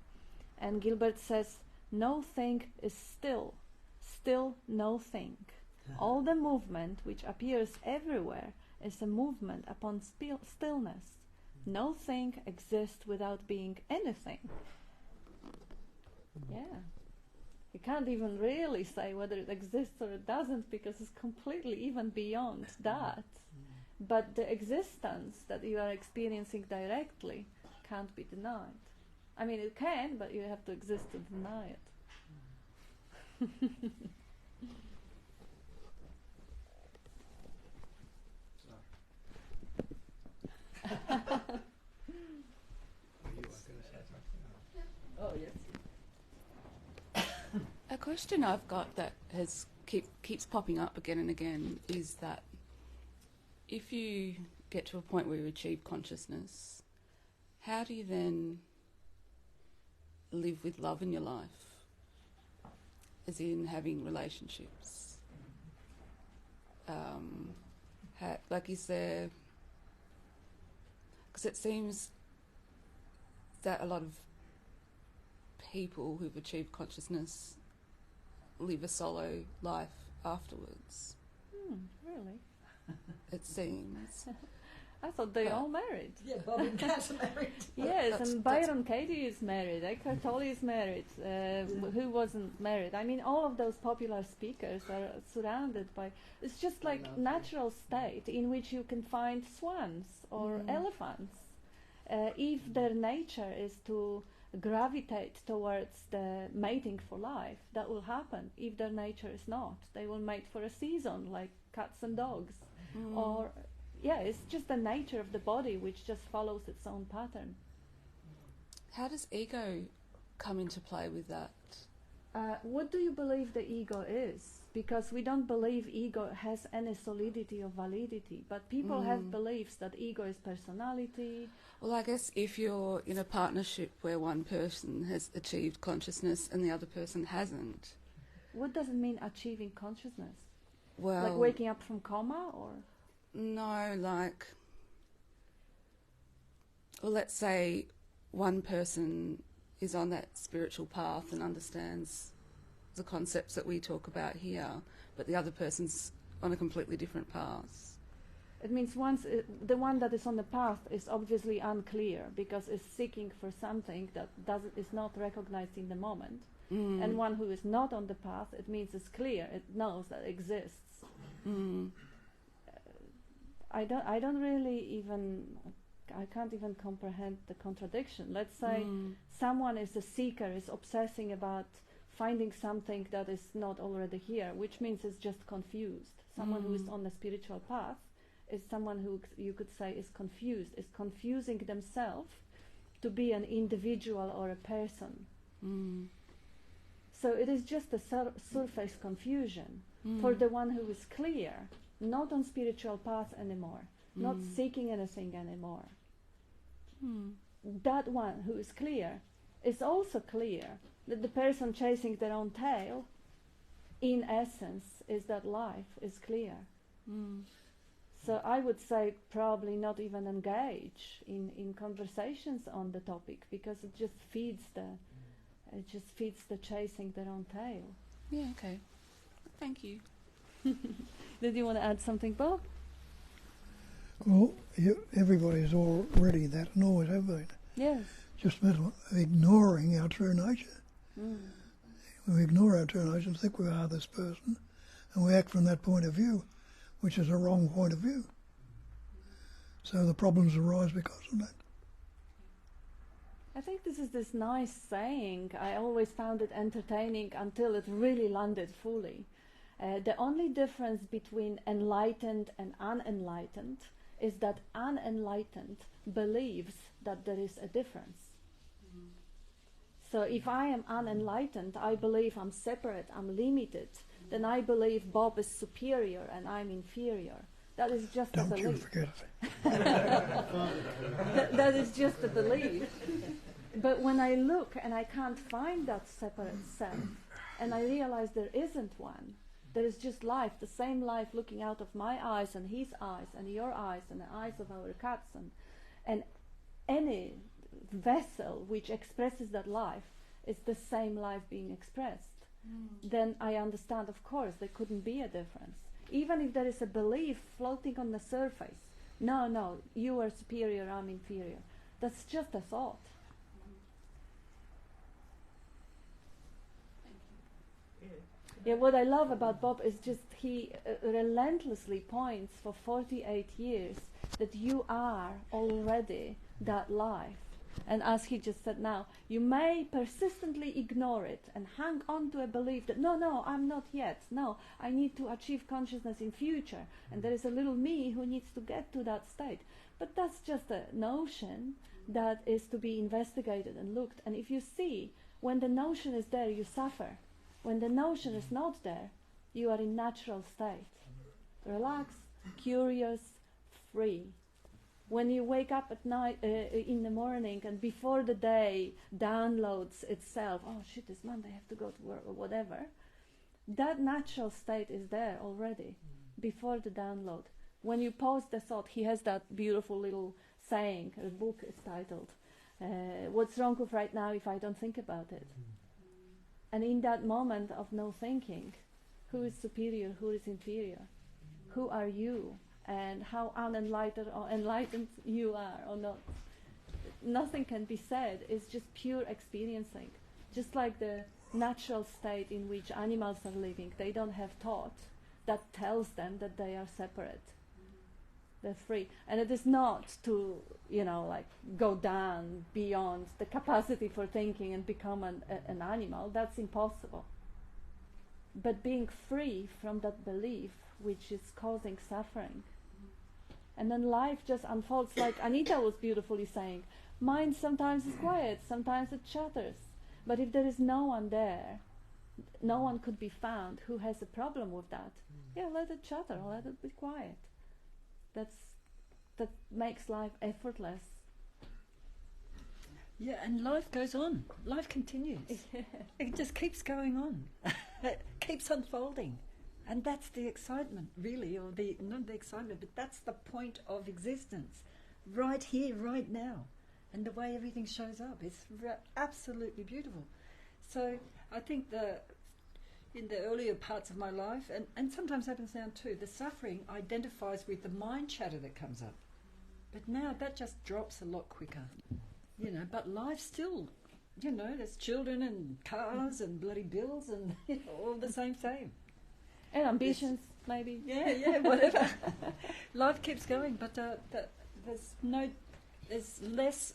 And Gilbert says, no thing is still no thing. All the movement which appears everywhere is a movement upon stillness. No thing exists without being anything. Yeah. You can't even really say whether it exists or it doesn't, because it's completely even beyond that. But the existence that you are experiencing directly can't be denied. I mean, it can, but you have to exist to deny it. Oh, yes. A question I've got that keeps popping up again and again is that if you get to a point where you achieve consciousness, how do you then live with love in your life? As in having relationships. Is there... Because it seems that a lot of people who've achieved consciousness live a solo life afterwards. Really? It seems. I thought they all married. Yeah, Bob and Kat are married. Yes, and Byron Katie is married. Eckhart Tolle is married. Who wasn't married? I mean, all of those popular speakers are surrounded by... It's just like natural state in which you can find swans or elephants. If their nature is to gravitate towards the mating for life, that will happen. If their nature is not, they will mate for a season, like cats and dogs. Or... Yeah, it's just the nature of the body which just follows its own pattern. How does ego come into play with that? What do you believe the ego is? Because we don't believe ego has any solidity or validity, but people have beliefs that ego is personality. Well, I guess if you're in a partnership where one person has achieved consciousness and the other person hasn't. What does it mean, achieving consciousness? Well, like waking up from coma, or...? No, let's say one person is on that spiritual path and understands the concepts that we talk about here, but the other person's on a completely different path. It means the one that is on the path is obviously unclear, because it's seeking for something that is not recognized in the moment. And one who is not on the path, it means it's clear, it knows that it exists. I don't really even, I can't even comprehend the contradiction. Let's say someone is a seeker, is obsessing about finding something that is not already here, which means it's just confused. Someone who is on the spiritual path is someone who you could say is confused, is confusing themselves to be an individual or a person. So it is just a surface confusion. For the one who is clear, not on spiritual path anymore, not seeking anything anymore. That one who is clear is also clear that the person chasing their own tail, in essence, is that life is clear. So I would say probably not even engage in conversations on the topic, because it just feeds the chasing their own tail. Yeah, okay. Thank you. Did you want to add something, Bob? Well, everybody's already that and always have been. Yes. Just a matter of ignoring our true nature. We ignore our true nature and think we are this person, and we act from that point of view, which is a wrong point of view. So the problems arise because of that. I think this is this nice saying. I always found it entertaining until it really landed fully. The only difference between enlightened and unenlightened is that unenlightened believes that there is a difference. So if I am unenlightened, I believe I'm separate, I'm limited, then I believe Bob is superior and I'm inferior. That is just a belief. Don't you forget it. That is just a belief. But when I look and I can't find that separate self, and I realize there isn't one, there is just life, the same life looking out of my eyes and his eyes and your eyes and the eyes of our cats, and any vessel which expresses that life is the same life being expressed. Then I understand, of course, there couldn't be a difference. Even if there is a belief floating on the surface, no, you are superior, I'm inferior. That's just a thought. Yeah, what I love about Bob is just he relentlessly points for 48 years that you are already that life. And as he just said now, you may persistently ignore it and hang on to a belief that no, I'm not yet. No, I need to achieve consciousness in future. And there is a little me who needs to get to that state. But that's just a notion that is to be investigated and looked. And if you see, when the notion is there, you suffer. When the notion is not there, you are in natural state. Relaxed, curious, free. When you wake up at night, in the morning, and before the day downloads itself, oh shit, it's Monday, I have to go to work, or whatever, that natural state is there already, before the download. When you pause the thought, he has that beautiful little saying, a book is titled, What's Wrong with Right Now If I Don't Think About It? And in that moment of no thinking, who is superior, who is inferior? Who are you? And how unenlightened or enlightened you are or not. Nothing can be said. It's just pure experiencing. Just like the natural state in which animals are living. They don't have thought that tells them that they are separate. They're free. And it is not to, go down beyond the capacity for thinking and become an animal. That's impossible. But being free from that belief which is causing suffering. And then life just unfolds, like Anita was beautifully saying. Mind sometimes is quiet, sometimes it chatters. But if there is no one there, no one could be found who has a problem with that. Yeah, let it chatter, let it be quiet. That makes life effortless. Yeah, and life goes on. Life continues. It just keeps going on. It keeps unfolding. And that's the excitement, really, or not the excitement, but that's the point of existence, right here, right now. And the way everything shows up is absolutely beautiful. So I think in the earlier parts of my life, and sometimes happens now too, the suffering identifies with the mind chatter that comes up. But now that just drops a lot quicker, but life still there's children and cars and bloody bills and all the same. And ambitions, maybe. Yeah, whatever. Life keeps going, but there's less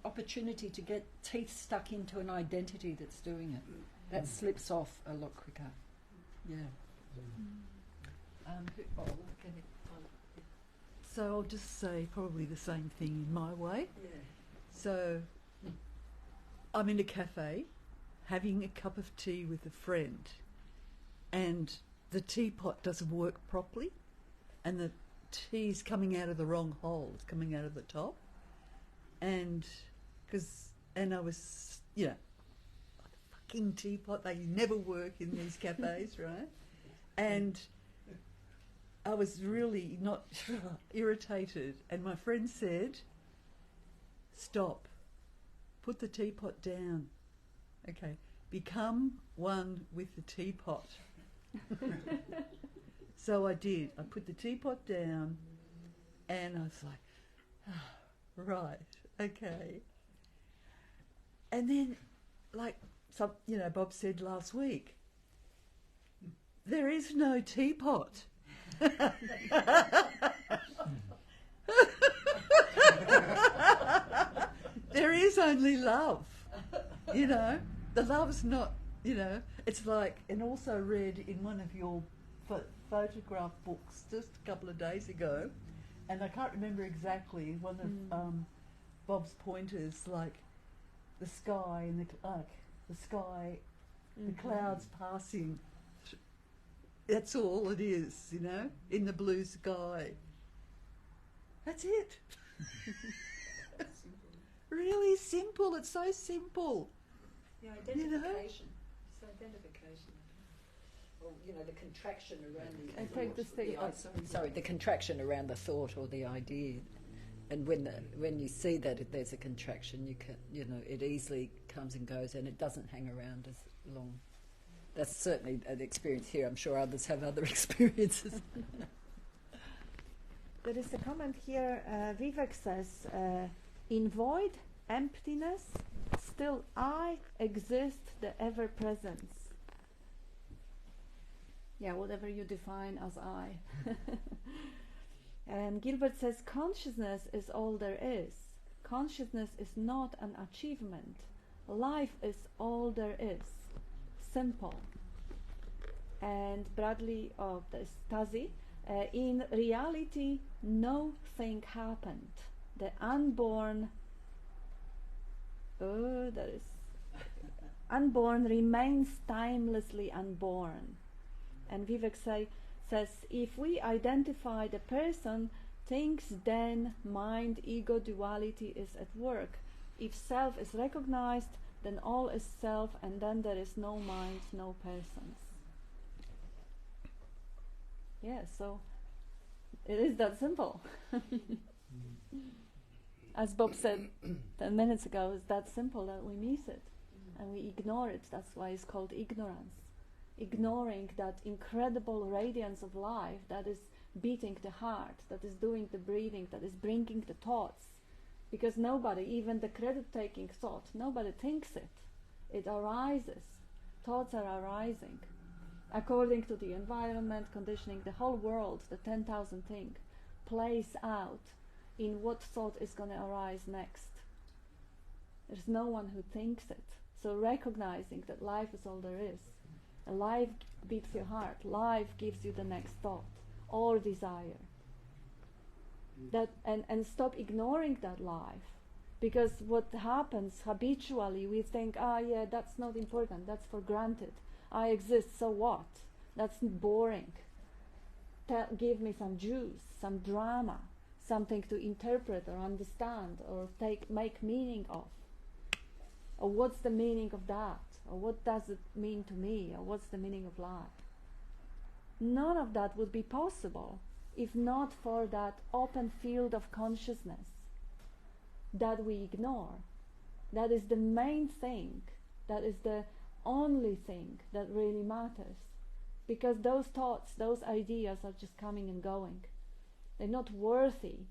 opportunity to get teeth stuck into an identity that's doing it. That slips off a lot quicker. Yeah. So I'll just say probably the same thing in my way. Yeah. So I'm in a cafe having a cup of tea with a friend, and the teapot doesn't work properly, and the tea's coming out of the wrong hole. It's coming out of the top, and I was, fucking teapot, they never work in these cafes, right? And I was really not irritated, and my friend said, stop, put the teapot down, okay, become one with the teapot. So I did. I put the teapot down, and I was like, right, okay. And then, like Bob said last week, there is no teapot. There is only love. The love's not, it's like, and also read in one of your photograph books just a couple of days ago, and I can't remember exactly, one of Bob's pointers, like the sky and the clouds passing. That's all it is, in the blue sky. That's it. Really simple. It's so simple. Yeah, identification. It's identification. Or, the contraction around the... I take the state. The contraction around the thought or the idea. And when you see that there's a contraction, you can, it easily comes and goes, and it doesn't hang around as long. That's certainly an experience here. I'm sure others have other experiences. There is a comment here. Vivek says, in void, emptiness, still I exist, the ever-presence. Yeah, whatever you define as I. And Gilbert says, consciousness is all there is. Consciousness is not an achievement. Life is all there is. Simple. And Bradley of the Stasi, in reality, nothing happened. The unborn, unborn remains timelessly unborn. And Vivek says, if we identify the person, things then mind, ego, duality is at work. If self is recognized, then all is self, and then there is no mind, no persons. Yeah, so it is that simple. As Bob said 10 minutes ago, it's that simple that we miss it and we ignore it. That's why it's called ignorance. Ignoring that incredible radiance of life that is beating the heart, that is doing the breathing, that is bringing the thoughts. Because nobody, even the credit-taking thought, nobody thinks it. It arises. Thoughts are arising. According to the environment, conditioning, the whole world, the 10,000 thing, plays out in what thought is going to arise next. There's no one who thinks it. So recognizing that life is all there is. And life beats your heart. Life gives you the next thought or desire. That and stop ignoring that life. Because what happens habitually, we think, yeah, that's not important, that's for granted. I exist, so what? That's boring. Give me some juice, some drama, something to interpret or understand or make meaning of. Or what's the meaning of that? Or what does it mean to me? Or what's the meaning of life? None of that would be possible if not for that open field of consciousness that we ignore. That is the main thing. That is the only thing that really matters. Because those thoughts, those ideas are just coming and going. They're not worthy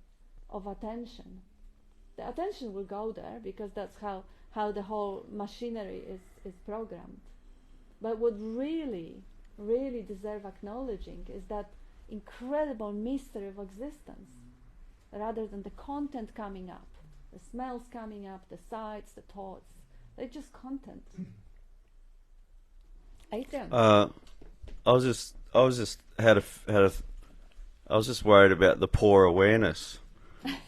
of attention. the attention will go there because that's how the whole machinery is programmed. But what really deserve acknowledging is that incredible mystery of existence, rather than the content coming up, the smells coming up, the sights, the thoughts. They're just content. Adrian? I was just worried about the poor awareness.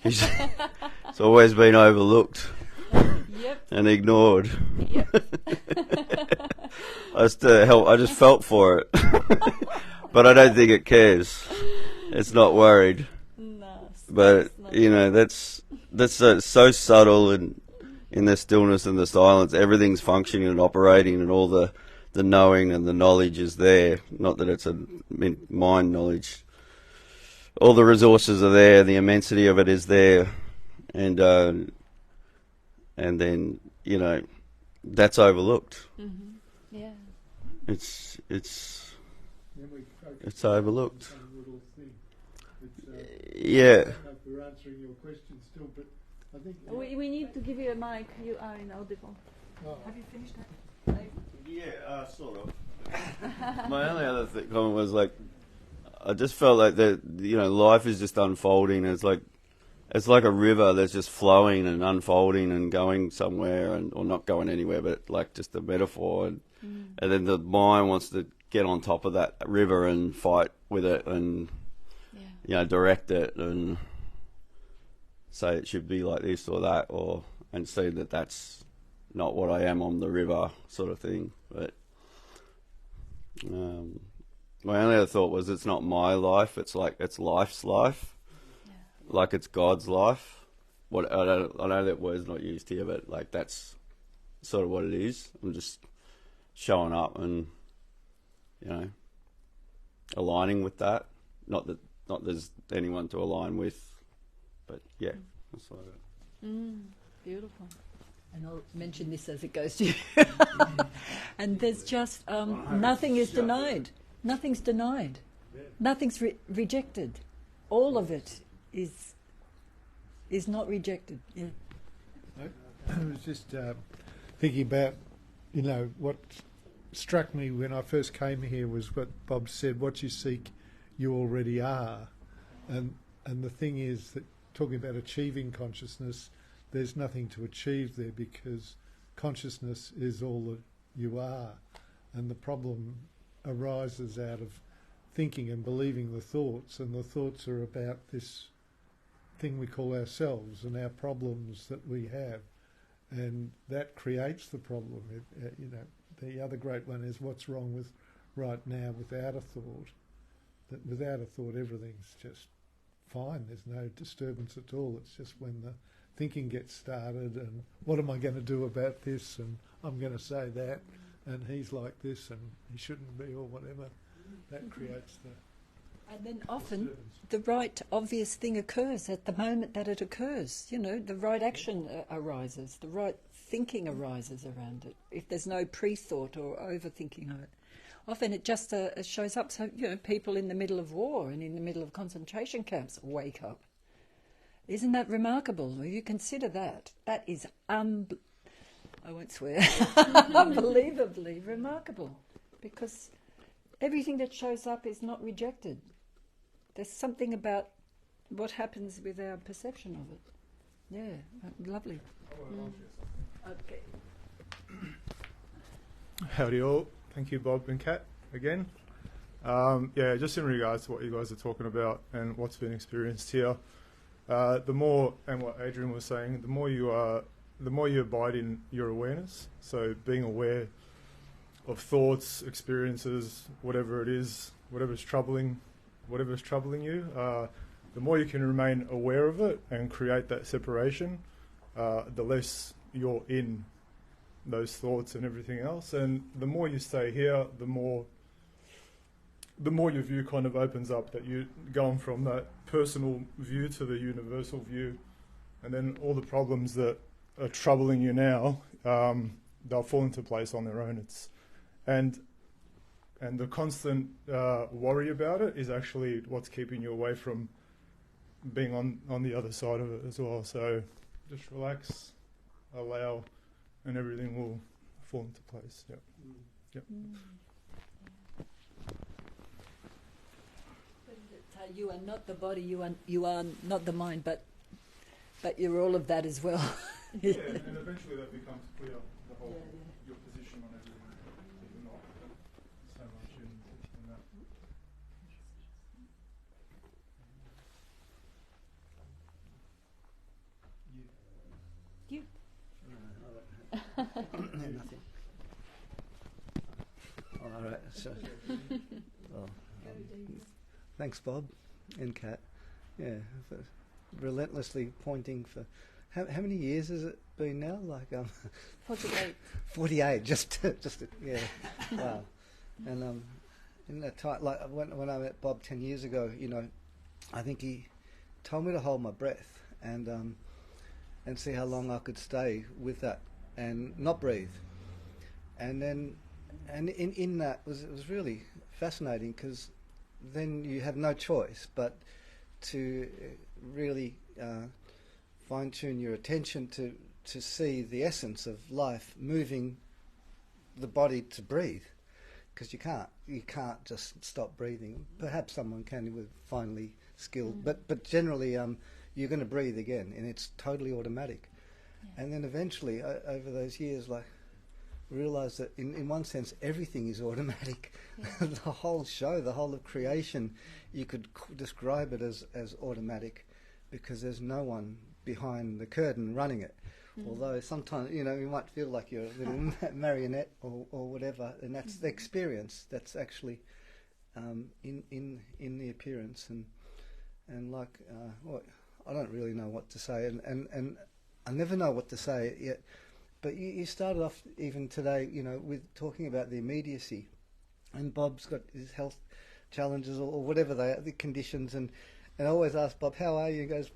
It's always been overlooked. Yep. And ignored. Yep. I just felt for it. But I don't think it cares. It's not worried. No. But that's so subtle and in the stillness and the silence, everything's functioning and operating, and all the knowing and the knowledge is there. Not that it's a mind knowledge. All the resources are there. The immensity of it is there, and then that's overlooked. Mm-hmm. Yeah. It's overlooked. Yeah. We're answering your question still, but I think We need to give you a mic. You are inaudible. Oh. Have you finished that? Yeah, sort of. My only other comment was I just felt like life is just unfolding. It's like a river that's just flowing and unfolding and going somewhere, or not going anywhere, but like just a metaphor. And then the mind wants to get on top of that river and fight with it and direct it and say it should be like this or that, and see that that's not what I am on the river, sort of thing. But my only other thought was, it's not my life. It's like it's life's life, like it's God's life. I know that word's not used here, but like that's sort of what it is. I'm just showing up and aligning with that. Not there's anyone to align with, but that's what it is. Beautiful. And I'll mention this as it goes to you. And there's just nothing is denied. Nothing's denied. Nothing's rejected. All of it is not rejected. Yeah. I was just thinking about, what struck me when I first came here was what Bob said: what you seek, you already are. And the thing is that, talking about achieving consciousness, there's nothing to achieve there, because consciousness is all that you are. And the problem arises out of thinking and believing the thoughts, and the thoughts are about this thing we call ourselves and our problems that we have, and that creates the problem. The other great one is, what's wrong with right now without a thought? That without a thought everything's just fine, there's no disturbance at all. It's just when the thinking gets started, and what am I going to do about this, and I'm going to say that, and he's like this and he shouldn't be, or whatever, that creates the... And then often the right obvious thing occurs at the moment that it occurs. The right action arises, the right thinking arises around it, if there's no pre-thought or overthinking of it. Often it just shows up. So, people in the middle of war and in the middle of concentration camps wake up. Isn't that remarkable? Well, you consider that. That is, I won't swear, unbelievably remarkable, because everything that shows up is not rejected. There's something about what happens with our perception of it. Yeah, lovely. Okay. Howdy all. Thank you, Bob and Kat, again. Just in regards to what you guys are talking about and what's been experienced here, the more, and what Adrian was saying, the more you abide in your awareness. So being aware of thoughts, experiences, whatever it is, whatever's troubling you, the more you can remain aware of it and create that separation, the less you're in those thoughts and everything else. And the more you stay here, the more your view kind of opens up, that you're going from that personal view to the universal view, and then all the problems that are troubling you now, they'll fall into place on their own. And the constant worry about it is actually what's keeping you away from being on the other side of it as well. So just relax, allow, and everything will fall into place. Yep. Yep. You are not the body. You are not the mind, but you're all of that as well. Yeah, and eventually that becomes clear. The whole your position on everything. That you're not so much in that. You. Nothing. All right. So, well, thanks, Bob and Kat. Yeah, for relentlessly pointing for. How many years has it been now? Like 48. 48. Just yeah. Wow. And in that time, like when I met Bob 10 years ago, you know, I think he told me to hold my breath and see how long I could stay with that and not breathe. And then, and in that it was really fascinating because then you have no choice but to really fine-tune your attention to see the essence of life moving the body to breathe, because you can't just stop breathing. Perhaps someone can with finely skilled, but generally you're going to breathe again, and it's totally automatic. Yeah. And then eventually over those years, like, realize that in one sense everything is automatic. Yeah. The whole show, the whole of creation, you could describe it as automatic, because there's no one behind the curtain running it. Although sometimes, you know, you might feel like you're a little marionette or whatever, and that's the experience. That's actually in the appearance, and like I don't really know what to say, and I never know what to say yet. But you started off even today, you know, with talking about the immediacy, and Bob's got his health challenges or whatever they are, the conditions, and I always ask Bob, how are you? He goes,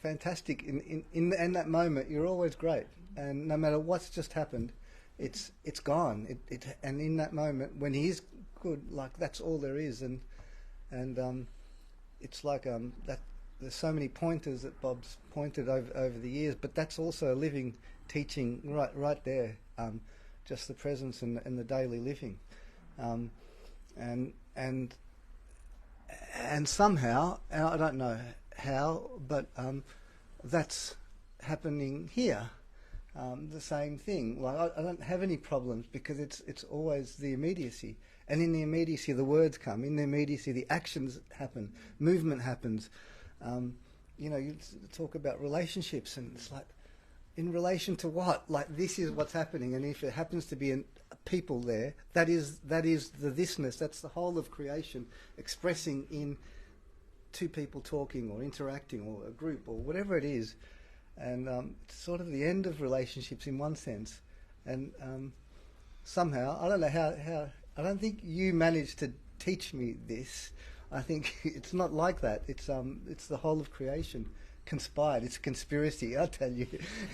fantastic. In that moment, you're always great, and no matter what's just happened, it's gone. And in that moment, when he is good, like, that's all there is, and it's like that. There's so many pointers that Bob's pointed over the years, but that's also a living teaching right there. Just the presence and the daily living, and somehow, I don't know how, but that's happening here. The same thing. Like I don't have any problems because it's always the immediacy, and in the immediacy the words come. In the immediacy the actions happen. Movement happens. You know, you talk about relationships, and it's like, in relation to what? Like, this is what's happening, and if it happens to be a people there, that is the thisness. That's the whole of creation expressing in two people talking or interacting or a group or whatever it is, and it's sort of the end of relationships in one sense, and somehow I don't know how. I don't think you managed to teach me this. I think it's not like that. It's the whole of creation conspired. It's a conspiracy, I tell you.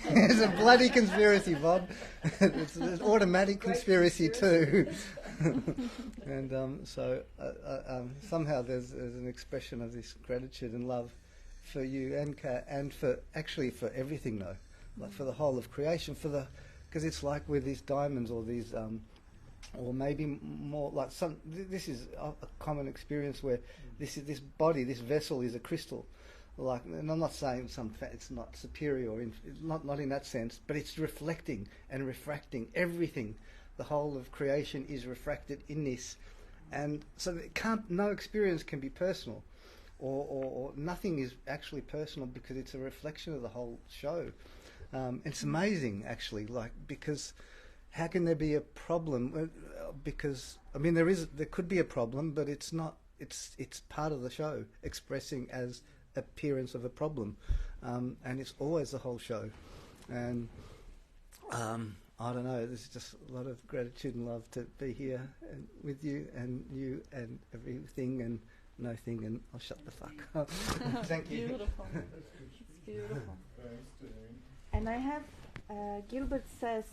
It's a bloody conspiracy, Bob. It's an automatic conspiracy too. And so somehow there's an expression of this gratitude and love for you and Kat, and for everything though, like for the whole of creation, because it's like with these diamonds or these. Or maybe more like this is a common experience where this body, this vessel is a crystal. Like, and I'm not saying it's not superior, or not in that sense, but it's reflecting and refracting everything. The whole of creation is refracted in this, and so no experience can be personal, or nothing is actually personal because it's a reflection of the whole show. It's amazing, actually, like, because. How can there be a problem? Because I mean, there could be a problem, but it's not. It's part of the show, expressing as appearance of a problem, and it's always the whole show. And I don't know. There's just a lot of gratitude and love to be here and with you and everything and nothing. And I'll shut the fuck up. Thank you. Beautiful. It's beautiful. And I have Gilbert says.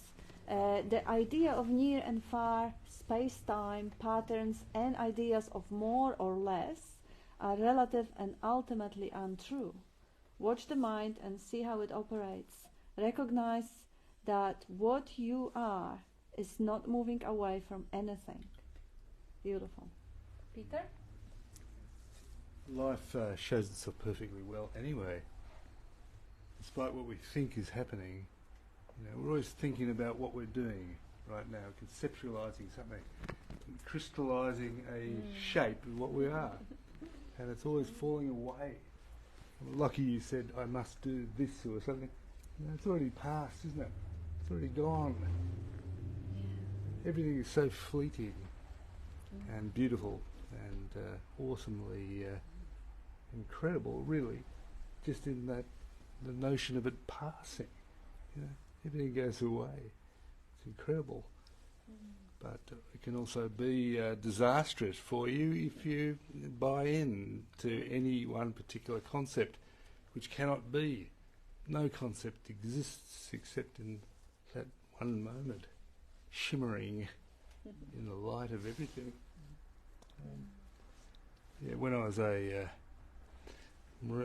The idea of near and far, space-time, patterns, and ideas of more or less are relative and ultimately untrue. Watch the mind and see how it operates. Recognize that what you are is not moving away from anything. Beautiful. Peter? Life shows itself perfectly well anyway. Despite what we think is happening, we're always thinking about what we're doing right now, conceptualizing something, crystallizing a shape of what we are, and it's always falling away. Lucky you said, I must do this or something. It's already past, isn't it? It's already gone. Everything is so fleeting and beautiful and awesomely incredible, really, just in that the notion of it passing. Everything goes away. It's incredible. But it can also be disastrous for you if you buy in to any one particular concept, which cannot be. No concept exists except in that one moment, shimmering in the light of everything. When I was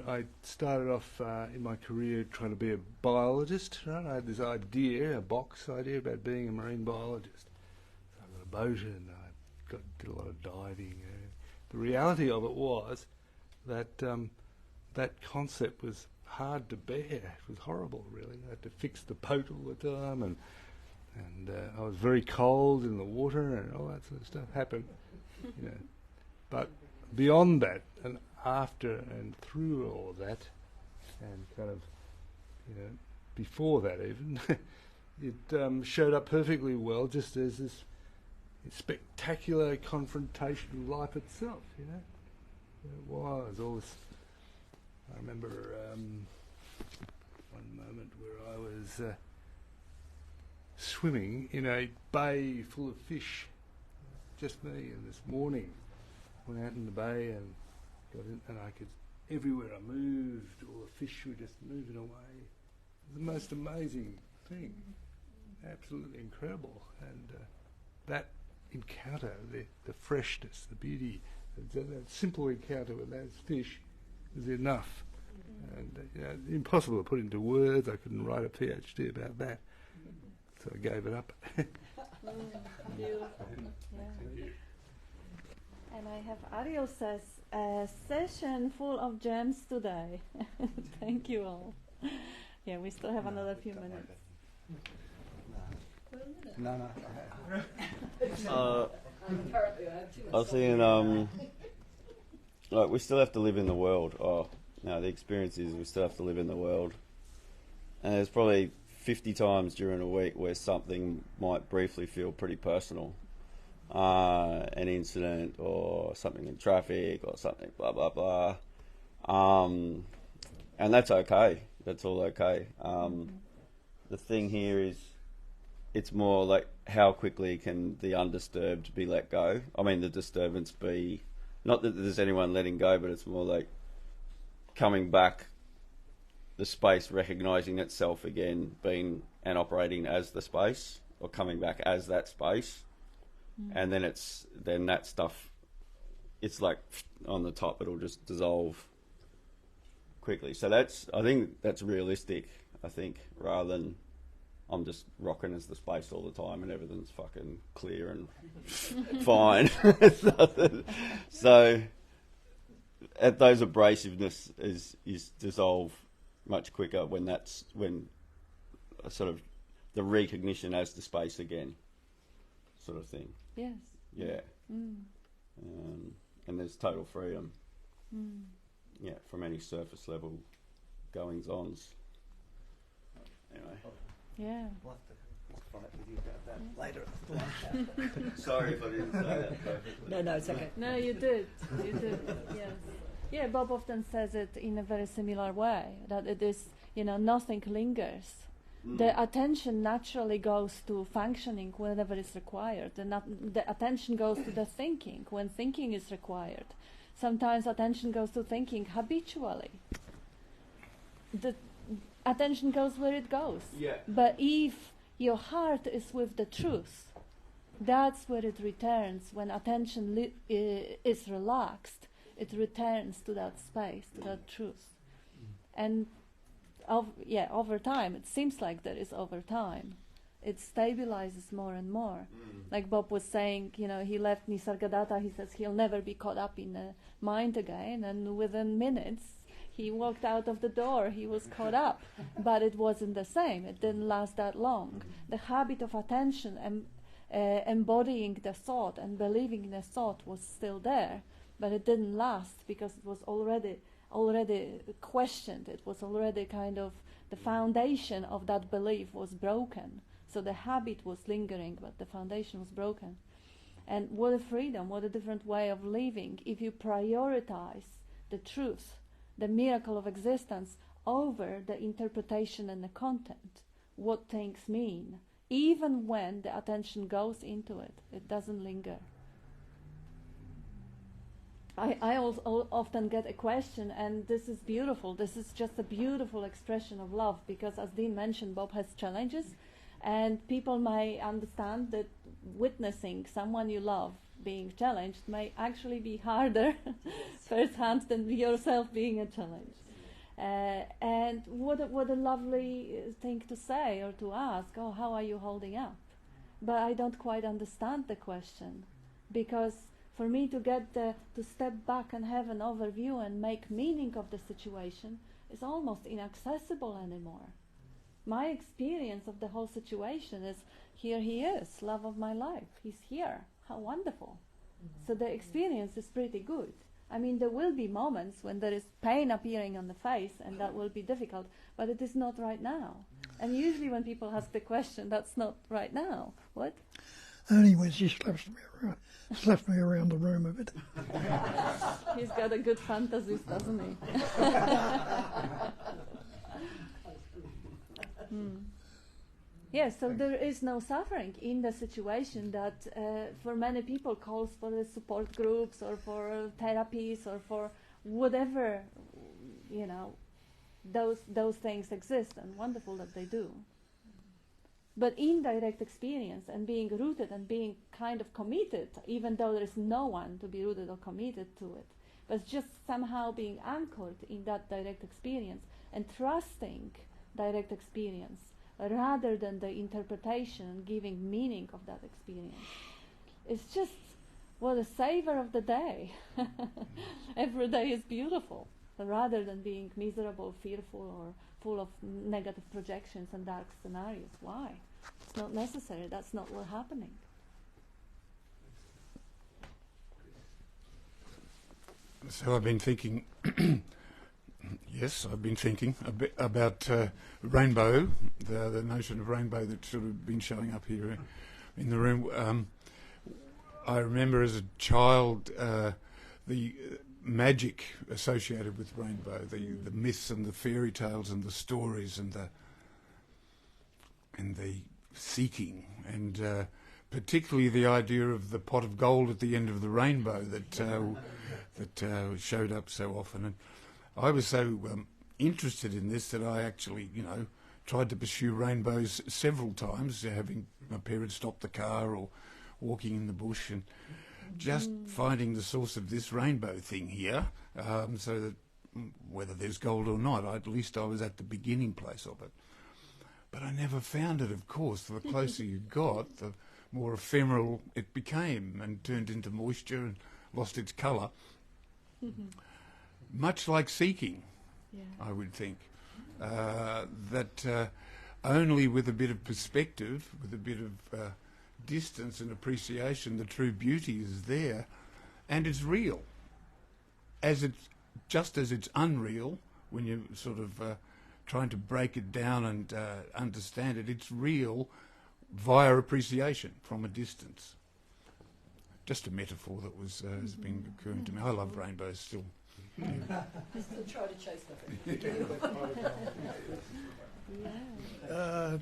I started off in my career trying to be a biologist. Right? I had this idea, a box idea about being a marine biologist. So I got a boat and I did a lot of diving. The reality of it was that that concept was hard to bear. It was horrible, really. I had to fix the boat all the time, and I was very cold in the water, and all that sort of stuff happened. But beyond that, and after and through all of that, and kind of, before that even, it showed up perfectly well just as this spectacular confrontation with life itself, It was all this. I remember one moment where I was swimming in a bay full of fish, just me, and this morning went out in the bay and got in, and I could, everywhere I moved, all the fish were just moving away. It was the most amazing thing, absolutely incredible. And that encounter, the freshness, the beauty, that simple encounter with those fish was enough. And impossible to put into words. I couldn't write a PhD about that, so I gave it up. Beautiful. Yeah. And I have Ariel says, a session full of gems today. Thank you all. Yeah, we still have another few minutes. No. I was saying, we still have to live in the world. The experience is we still have to live in the world. And there's probably 50 times during a week where something might briefly feel pretty personal. An incident or something in traffic or something, blah, blah, blah. And that's okay. That's all okay. The thing here is it's more like how quickly can the undisturbed be let go? I mean, the disturbance be, not that there's anyone letting go, but it's more like coming back, the space recognising itself again, being and operating as the space, or coming back as that space. And then that stuff, it's like on the top, it'll just dissolve quickly. So I think that's realistic, rather than I'm just rocking as the space all the time and everything's fucking clear and fine. So at those abrasiveness is dissolve much quicker when sort of the recognition as the space again sort of thing. Yes. Yeah. And there's total freedom. Yeah, from any surface level goings-ons. Anyway. Yeah. We'll have to fight with you about that later at the lunch. Sorry if I didn't say that perfectly. No, it's okay. No, you did. Yes. Yeah, Bob often says it in a very similar way, that it is, nothing lingers. The attention naturally goes to functioning whenever it's required. The attention goes to the thinking when thinking is required. Sometimes attention goes to thinking habitually. The attention goes where it goes. Yeah. But if your heart is with the truth, that's where it returns. When attention is relaxed, it returns to that space, to that truth. And over time, it seems like there is over time, it stabilizes more and more. Like Bob was saying, he left Nisargadatta, he says he'll never be caught up in the mind again, and within minutes he walked out of the door, he was caught up. But it wasn't the same, it didn't last that long. The habit of attention and embodying the thought and believing in the thought was still there, but it didn't last because it was already questioned. It was already kind of, the foundation of that belief was broken. So the habit was lingering, but the foundation was broken. And what a freedom, what a different way of living if you prioritize the truth, the miracle of existence, over the interpretation and the content, what things mean. Even when the attention goes into it, it doesn't linger. I also often get a question, and this is beautiful. This is just a beautiful expression of love, because as Dean mentioned, Bob has challenges, and people may understand that witnessing someone you love being challenged may actually be harder firsthand than yourself being a challenge. And what a lovely thing to say or to ask, oh, how are you holding up? But I don't quite understand the question, because for me to get to step back and have an overview and make meaning of the situation is almost inaccessible anymore. My experience of the whole situation is, here he is, love of my life, he's here, how wonderful. So the experience is pretty good. I mean, there will be moments when there is pain appearing on the face, and that will be difficult, but it is not right now. And usually when people ask the question, that's not right now. What? Only when she slaps me around the room a bit. He's got a good fantasies, doesn't he? Yeah, so there is no suffering in the situation that for many people calls for the support groups or for therapies or for whatever, those things exist, and wonderful that they do. But in direct experience and being rooted and being kind of committed, even though there is no one to be rooted or committed to it, but just somehow being anchored in that direct experience and trusting direct experience rather than the interpretation and giving meaning of that experience. It's just, what a savor of the day. Every day is beautiful, rather than being miserable, fearful, or full of negative projections and dark scenarios. Why? It's not necessary. That's not what's happening. So I've been thinking, I've been thinking a bit about rainbow, the notion of rainbow that's sort of been showing up here in the room. I remember as a child the magic associated with rainbow, the myths and the fairy tales and the stories and the seeking, and particularly the idea of the pot of gold at the end of the rainbow that showed up so often. And I was so interested in this that I actually, tried to pursue rainbows several times, having my parents stop the car or walking in the bush and just finding the source of this rainbow thing here, so that whether there's gold or not, at least I was at the beginning place of it. But I never found it, of course. The closer you got, the more ephemeral it became and turned into moisture and lost its colour. Much like seeking, I would think. That only with a bit of perspective, with a bit of distance and appreciation, the true beauty is there, and it's real. Just as it's unreal when you're sort of trying to break it down and understand it, it's real via appreciation from a distance. Just a metaphor that has been occurring to me. I love rainbows still. Still try to chase that.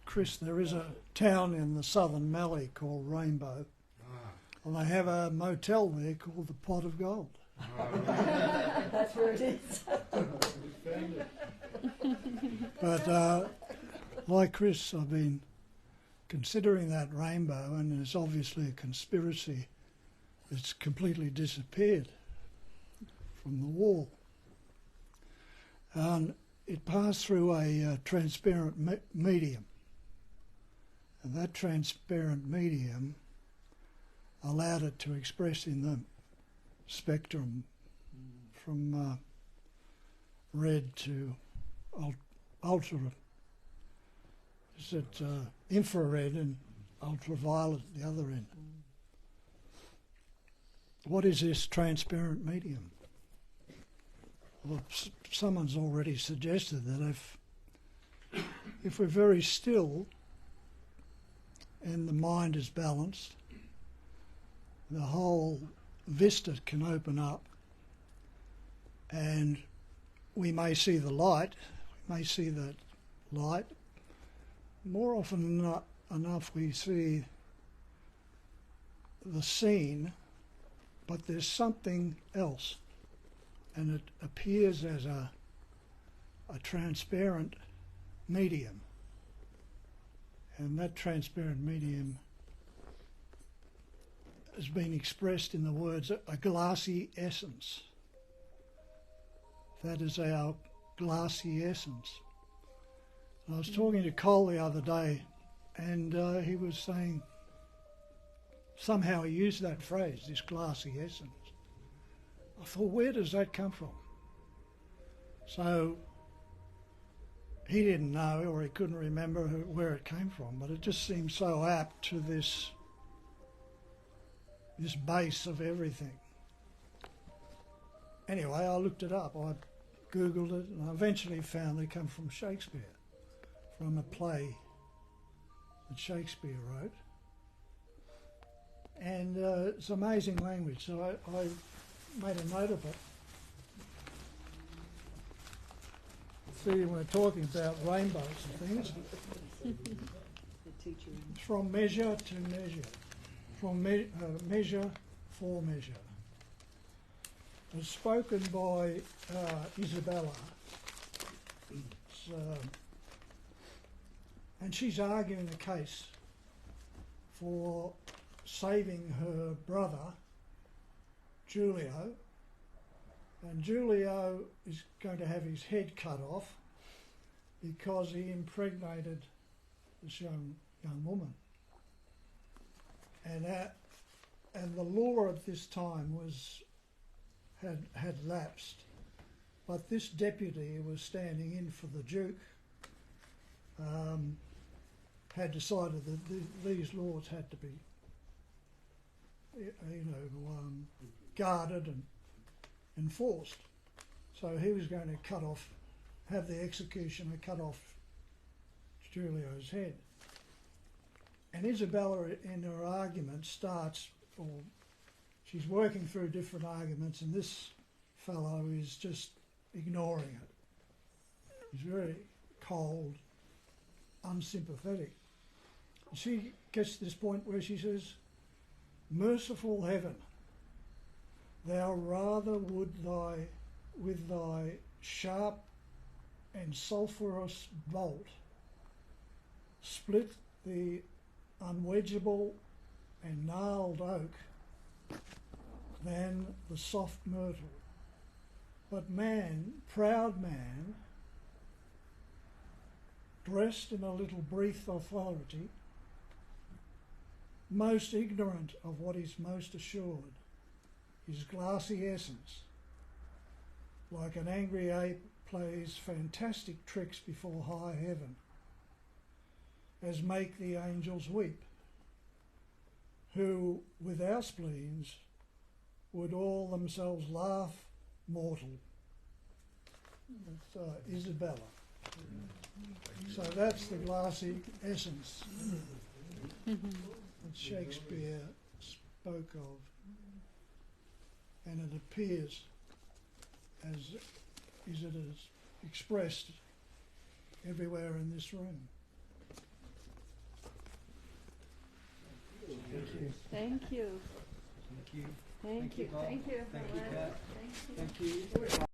Chris, there is a town in the Southern Mallee called Rainbow, and they have a motel there called the Pot of Gold. That's where it is. But like Chris, I've been considering that rainbow, and it's obviously a conspiracy. It's completely disappeared from the wall. and it passed through a transparent medium. And that transparent medium allowed it to express in the spectrum from red to ultra. Is it infrared and ultraviolet at the other end? What is this transparent medium? Well, someone's already suggested that if we're very still and the mind is balanced, the whole vista can open up and we may see the light, we may see that light. More often than not enough we see the scene, but there's something else, and it appears as a transparent medium. And that transparent medium has been expressed in the words a glassy essence. That is our glassy essence. I was talking to Cole the other day, and he was saying, somehow he used that phrase, this glassy essence. I thought, where does that come from? So he didn't know, or he couldn't remember where it came from, but it just seemed so apt to this base of everything. Anyway, I looked it up. I Googled it, and I eventually found they come from Shakespeare, from a play that Shakespeare wrote. And it's amazing language, so I made a note of it. See, we're talking about rainbows and things. It's from measure to measure, from measure for measure. It's spoken by Isabella. And she's arguing a case for saving her brother, Julio. And Julio is going to have his head cut off because he impregnated this young woman. And the law at this time had lapsed, but this deputy who was standing in for the Duke had decided that these laws had to be, guarded and enforced. So he was going to have the executioner cut off Julio's head. And Isabella, in her argument, she's working through different arguments, and this fellow is just ignoring it. He's very cold, unsympathetic. She gets to this point where she says, "Merciful heaven, thou rather would with thy sharp and sulphurous bolt split the unwedgeable and gnarled oak than the soft myrtle. But man, proud man, dressed in a little brief authority, most ignorant of what is most assured, his glassy essence, like an angry ape, plays fantastic tricks before high heaven, as make the angels weep, who, with our spleens, would all themselves laugh mortal." That's Isabella. So that's the glassy essence that Shakespeare spoke of, and it appears as it is expressed everywhere in this room. Thank you. Thank you. Thank you. Thank you. Thank you.